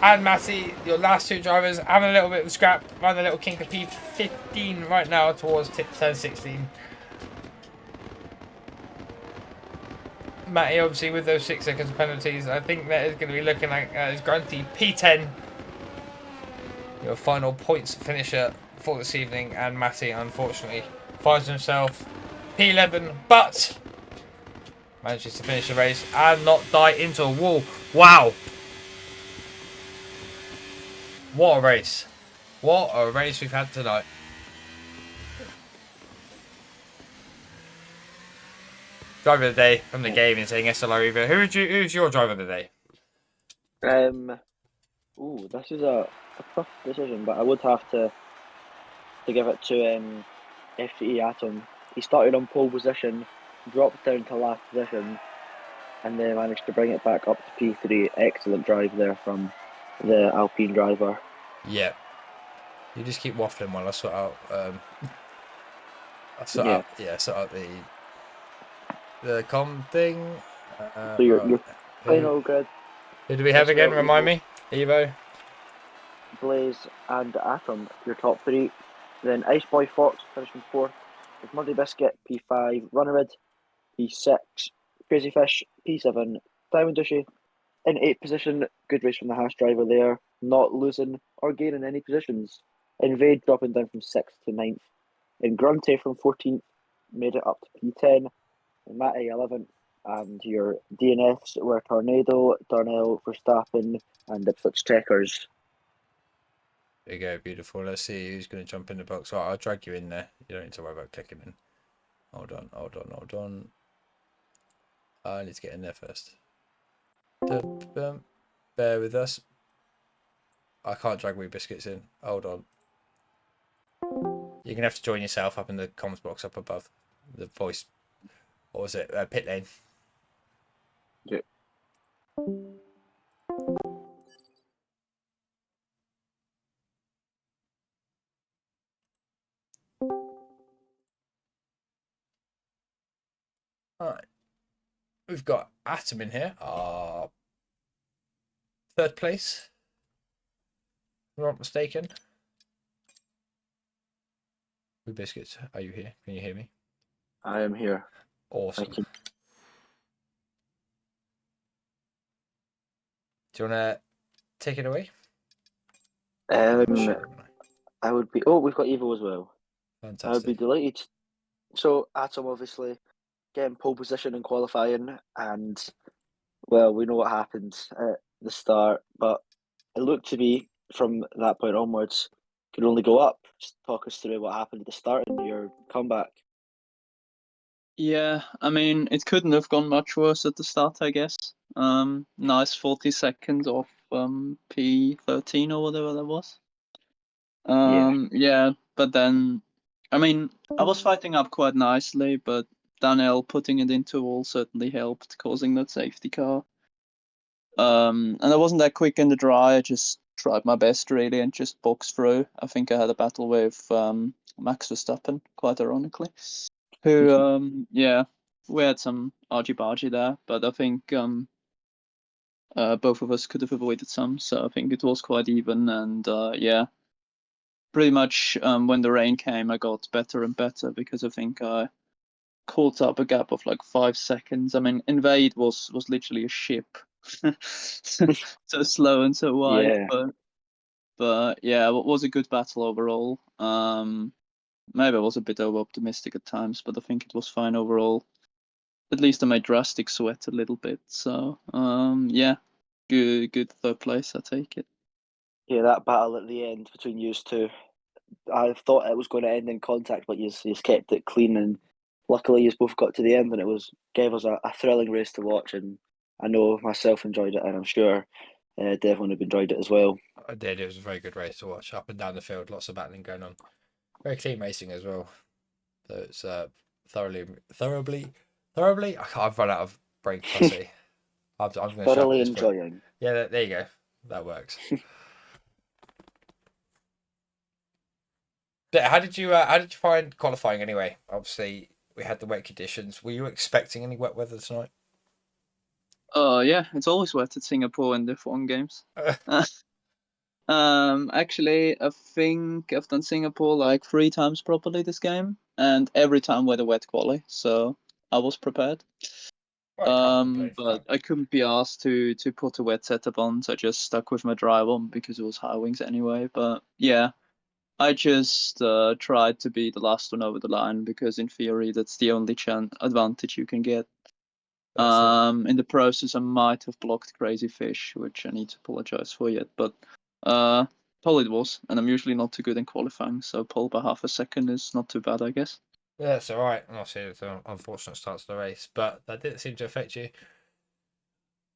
Speaker 1: and Matty, your last 2 drivers, having a little bit of a scrap, running a little kink of P15 right now towards tip 10-16. Matty, obviously, with those 6 seconds penalties, I think that is going to be looking like his Grunty P10. Your final points finisher for this evening, and Matty, unfortunately, finds himself P11, but manages to finish the race and not die into a wall. Wow! What a race. What a race we've had tonight. Driver of the day from the game in saying SLR Evo. Who's your driver of the day?
Speaker 2: This is a tough decision, but I would have to give it to FTE Atom. He started on pole position, dropped down to last position, and then managed to bring it back up to P3. Excellent drive there from the Alpine driver.
Speaker 1: Yeah. You just keep waffling while I sort out. Sort out the com thing.
Speaker 2: So your final grid.
Speaker 1: Who do we have again? Remind me. Evo,
Speaker 2: Blaze, and Atom. Your top 3. Then Ice Boy Fox finishing 4th. With Muddy Biscuit P5, Runnerid P6, Crazy Fish P7, Diamond Douchey in 8th position. Good race from the Haas driver there, not losing or gaining any positions. Invade dropping down from 6th to 9th. And Grunty from 14th made it up to P10. And Matty 11th. And your DNFs were Tornado, Darnell, Verstappen, and Ipswich Checkers.
Speaker 1: there you go, beautiful. Let's see who's going to jump in the box. Right, I'll drag you in there. You don't need to worry about clicking in. Hold on. I need to get in there first. Bear with us. I can't drag Wee Biscuits in. Hold on. You're going to have to join yourself up in the comms box up above. The voice. What was it? Pit lane.
Speaker 2: Yeah.
Speaker 1: Alright. We've got Atom in here. 3rd place. If I'm not mistaken. Wee Biscuits, are you here? Can you hear me?
Speaker 2: I am here.
Speaker 1: Awesome.
Speaker 2: Thank you.
Speaker 1: Do you want to take it away?
Speaker 2: I would be. Oh, we've got Evo as well.
Speaker 1: Fantastic.
Speaker 2: I would be delighted. So Atom obviously getting pole position in qualifying, and well, we know what happened at the start, but it looked to be from that point onwards could only go up. Just talk us through what happened at the start and your comeback.
Speaker 5: Yeah, I mean, it couldn't have gone much worse at the start, I guess. Nice 40 seconds off P13 or whatever that was. Yeah, but then, I mean, I was fighting up quite nicely, but Daniel putting it into wall certainly helped, causing that safety car. And I wasn't that quick in the dry. I just tried my best really and just boxed through. I think I had a battle with Max Verstappen, quite ironically, who yeah, we had some argy-bargy there, but I think both of us could have avoided some, so I think it was quite even. And yeah, pretty much when the rain came, I got better and better because I think I caught up a gap of like 5 seconds. I mean, Invade was literally a ship, so slow and so wide.
Speaker 2: Yeah.
Speaker 5: But yeah, it was a good battle overall. Maybe I was a bit over optimistic at times, but I think it was fine overall. At least I made Drastic sweat a little bit. So yeah, good 3rd place. I take it.
Speaker 2: Yeah, that battle at the end between you two, I thought it was going to end in contact, but you kept it clean, and luckily you both got to the end, and it gave us a thrilling race to watch, and I know myself enjoyed it, and I'm sure Devon have enjoyed it as well.
Speaker 1: I did. It was a very good race to watch. Up and down the field, lots of battling going on. Very clean racing as well. So it's thoroughly. I've run out of brain capacity. I'm going to shut up
Speaker 2: Thoroughly
Speaker 1: at this point.
Speaker 2: enjoying.
Speaker 1: Yeah, there you go. That works. But how did you find qualifying anyway? Obviously, we had the wet conditions. Were you expecting any wet weather tonight?
Speaker 5: Yeah, it's always wet at Singapore in the F1 games. Actually, I think I've done Singapore like 3 times properly this game, and every time with a wet quali, so I was prepared.
Speaker 1: Well, I can't complain for
Speaker 5: But
Speaker 1: that.
Speaker 5: I couldn't be asked to put a wet setup on, so I just stuck with my drive on because it was high wings anyway. But yeah, I just tried to be the last one over the line because in theory that's the only advantage you can get.
Speaker 1: That's it.
Speaker 5: In the process, I might have blocked Crazy Fish, which I need to apologize for yet, but pole it was, and I'm usually not too good in qualifying, so pole by half a second is not too bad, I guess.
Speaker 1: Yeah, that's all right. Obviously, it's an unfortunate start to the race, but that didn't seem to affect you.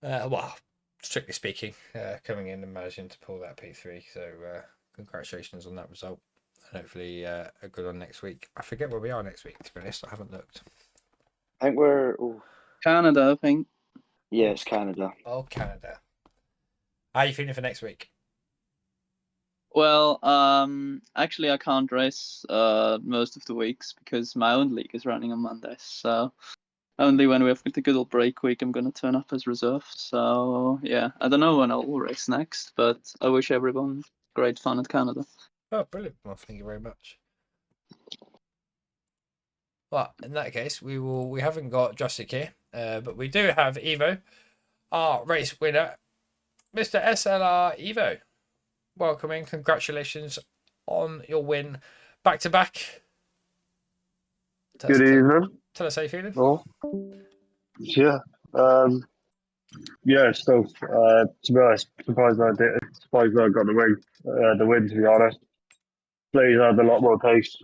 Speaker 1: Well, strictly speaking, coming in and managing to pull that P3. So congratulations on that result, and hopefully a good one next week. I forget where we are next week. To be honest, I haven't looked.
Speaker 2: I think we're. Oh,
Speaker 5: Canada, I think.
Speaker 2: yeah, it's Canada.
Speaker 1: Oh, Canada. How are you feeling for next week?
Speaker 5: Well, actually, I can't race most of the weeks because my own league is running on Mondays. So only when we have the good old break week, I'm gonna turn up as reserve. So yeah, I don't know when I'll race next, but I wish everyone great fun at Canada.
Speaker 1: Oh, brilliant! Well, thank you very much. Well, in that case, we haven't got Jurassic here, but we do have Evo, our race winner, Mr. SLR Evo. Welcome in. Congratulations on your win, back to back.
Speaker 6: Good evening.
Speaker 1: Tell us how you feeling.
Speaker 6: Oh, yeah. Um, yeah. So, to be honest, surprised I did. Surprised I got the win. To be honest, Blaze had a lot more pace.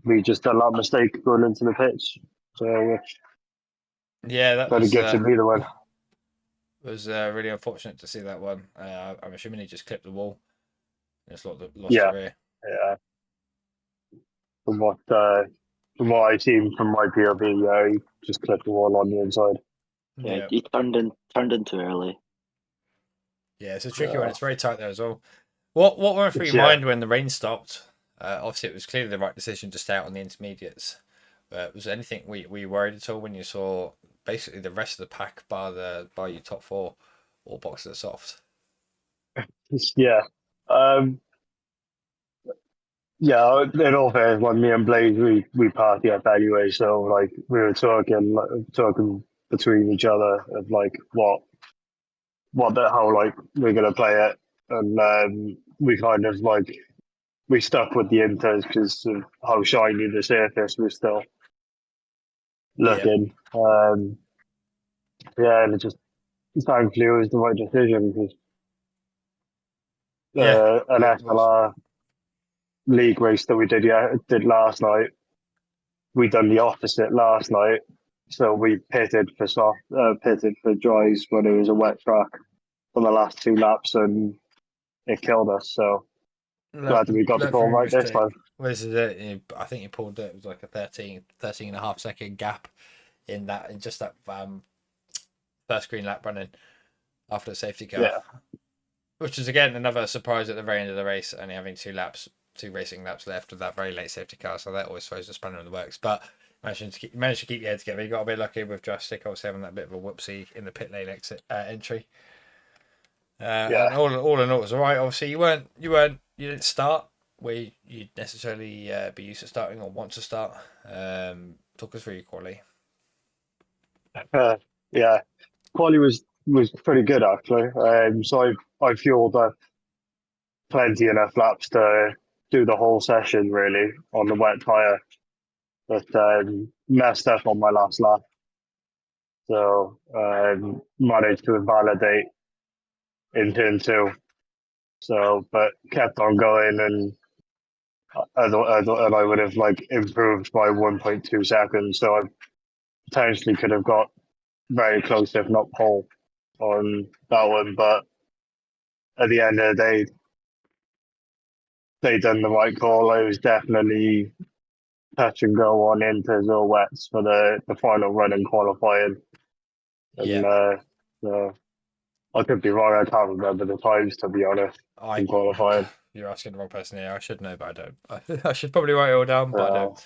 Speaker 6: We just done that mistake going into the pitch, so which
Speaker 1: Yeah, that
Speaker 6: kind of gifted me the win.
Speaker 1: was really unfortunate to see that one. I'm assuming he just clipped the wall. Just lost the
Speaker 6: Yeah,
Speaker 1: rear.
Speaker 6: yeah. From what I seen from my POV, yeah, he just clipped the wall on the inside.
Speaker 2: Yeah,
Speaker 1: Yeah,
Speaker 2: he turned in too early.
Speaker 1: yeah, it's a tricky one. It's very tight there as well. What went through your
Speaker 6: Yeah.
Speaker 1: mind when the rain stopped? Obviously, it was clearly the right decision to stay out on the intermediates. Was there anything were you worried at all when you saw basically the rest of the pack bar your top four all boxed at soft?
Speaker 6: Yeah. Um, Yeah, in all fairness, like me and Blaze, we party up anyway. So like we were talking between each other of like how like we're gonna play it, and we kind of like we stuck with the Inters because of how shiny the surface was still
Speaker 1: Yeah,
Speaker 6: looking. Yeah, and it just thankfully it was the right decision because
Speaker 1: yeah,
Speaker 6: an
Speaker 1: it was.
Speaker 6: SLR league race that we did last night. We done the opposite last night. So we pitted for dries when it was a wet track on the last 2 laps, and it killed us. So glad that we got the
Speaker 1: Learn
Speaker 6: call
Speaker 1: from your
Speaker 6: right this
Speaker 1: mistake.
Speaker 6: time.
Speaker 1: Well, this is it. I think you pulled it. It was like a 13 and a half second gap in just that first green lap running after the safety car,
Speaker 6: Yeah,
Speaker 1: which is again another surprise at the very end of the race, only having 2 racing laps left with that very late safety car. So that always throws a spanner in the works. But managed to keep your head together. You got a bit lucky with Drastic, obviously having that bit of a whoopsie in the pit lane exit entry.
Speaker 6: yeah.
Speaker 1: And all in all, it was all right. Obviously, you didn't start where you'd necessarily be used to starting or want to start. Talk us through your quality.
Speaker 6: Yeah. Quali was pretty good actually. So I fueled up plenty enough laps to do the whole session really on the wet tire, but messed up on my last lap. So managed to invalidate in turn two. So, but kept on going, and I would have like improved by 1.2 seconds. So I potentially could have got very close, if not pole, on that one. But at the end of the day, they done the right call. It was definitely touch and go on into the wets for the final run in qualifying. And
Speaker 1: Yeah.
Speaker 6: I could be wrong. I can't remember the times, to be honest, in qualifying.
Speaker 1: You're asking the wrong person here. I should know, but I don't. I should probably write it all down, but I don't. Do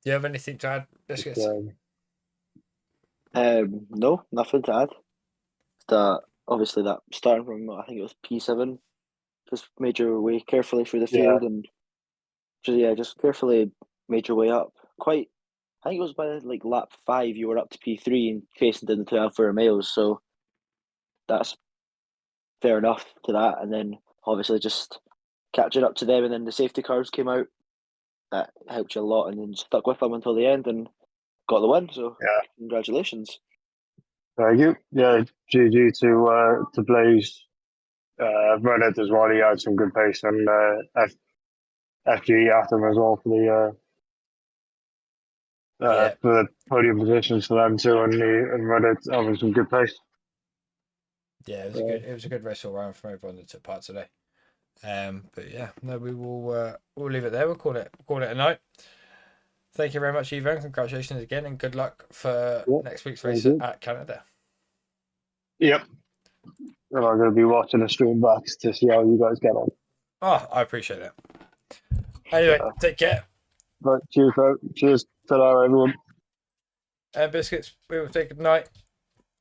Speaker 1: you have anything to add, Biscuits?
Speaker 2: No, nothing to add. That obviously that starting from I think it was P7, just made your way carefully through the field and just carefully made your way up. Quite, I think it was by like lap 5 you were up to P3 and facing into the Alfa Romeos, so that's fair enough to that. And then obviously just catching up to them, and then the safety cars came out. That helped you a lot, and then stuck with them until the end and got the win. So congratulations.
Speaker 6: Thank you. Yeah, GG to Blaze. Reddit as well. He had some good pace, and FG after him as well for the podium positions for them too, and Reddit having some good pace.
Speaker 1: Yeah, it was a good race all round from everyone that took part today. But yeah, no, we'll leave it there. We'll call it a night. Thank you very much, Ivan. Congratulations again, and good luck for next week's race at Canada.
Speaker 6: Yep. And I'm going to be watching the stream back to see how you guys get on.
Speaker 1: Oh, I appreciate that. Anyway, take care.
Speaker 6: Right, cheers, folks. Cheers to everyone.
Speaker 1: And Biscuits, we will say good night.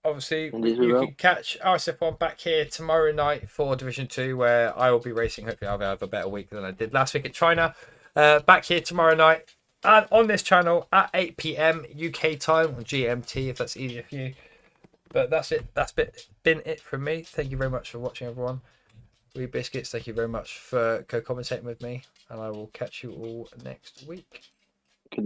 Speaker 1: Obviously, you can catch RSF1 back here tomorrow night for Division 2, where I will be racing. Hopefully, I'll have a better week than I did last week at China. Back here tomorrow night and on this channel at 8 p.m. UK time, or GMT, if that's easier for you. But that's it. That's been it from me. Thank you very much for watching, everyone. We Biscuits, thank you very much for co-commentating with me, and I will catch you all next week.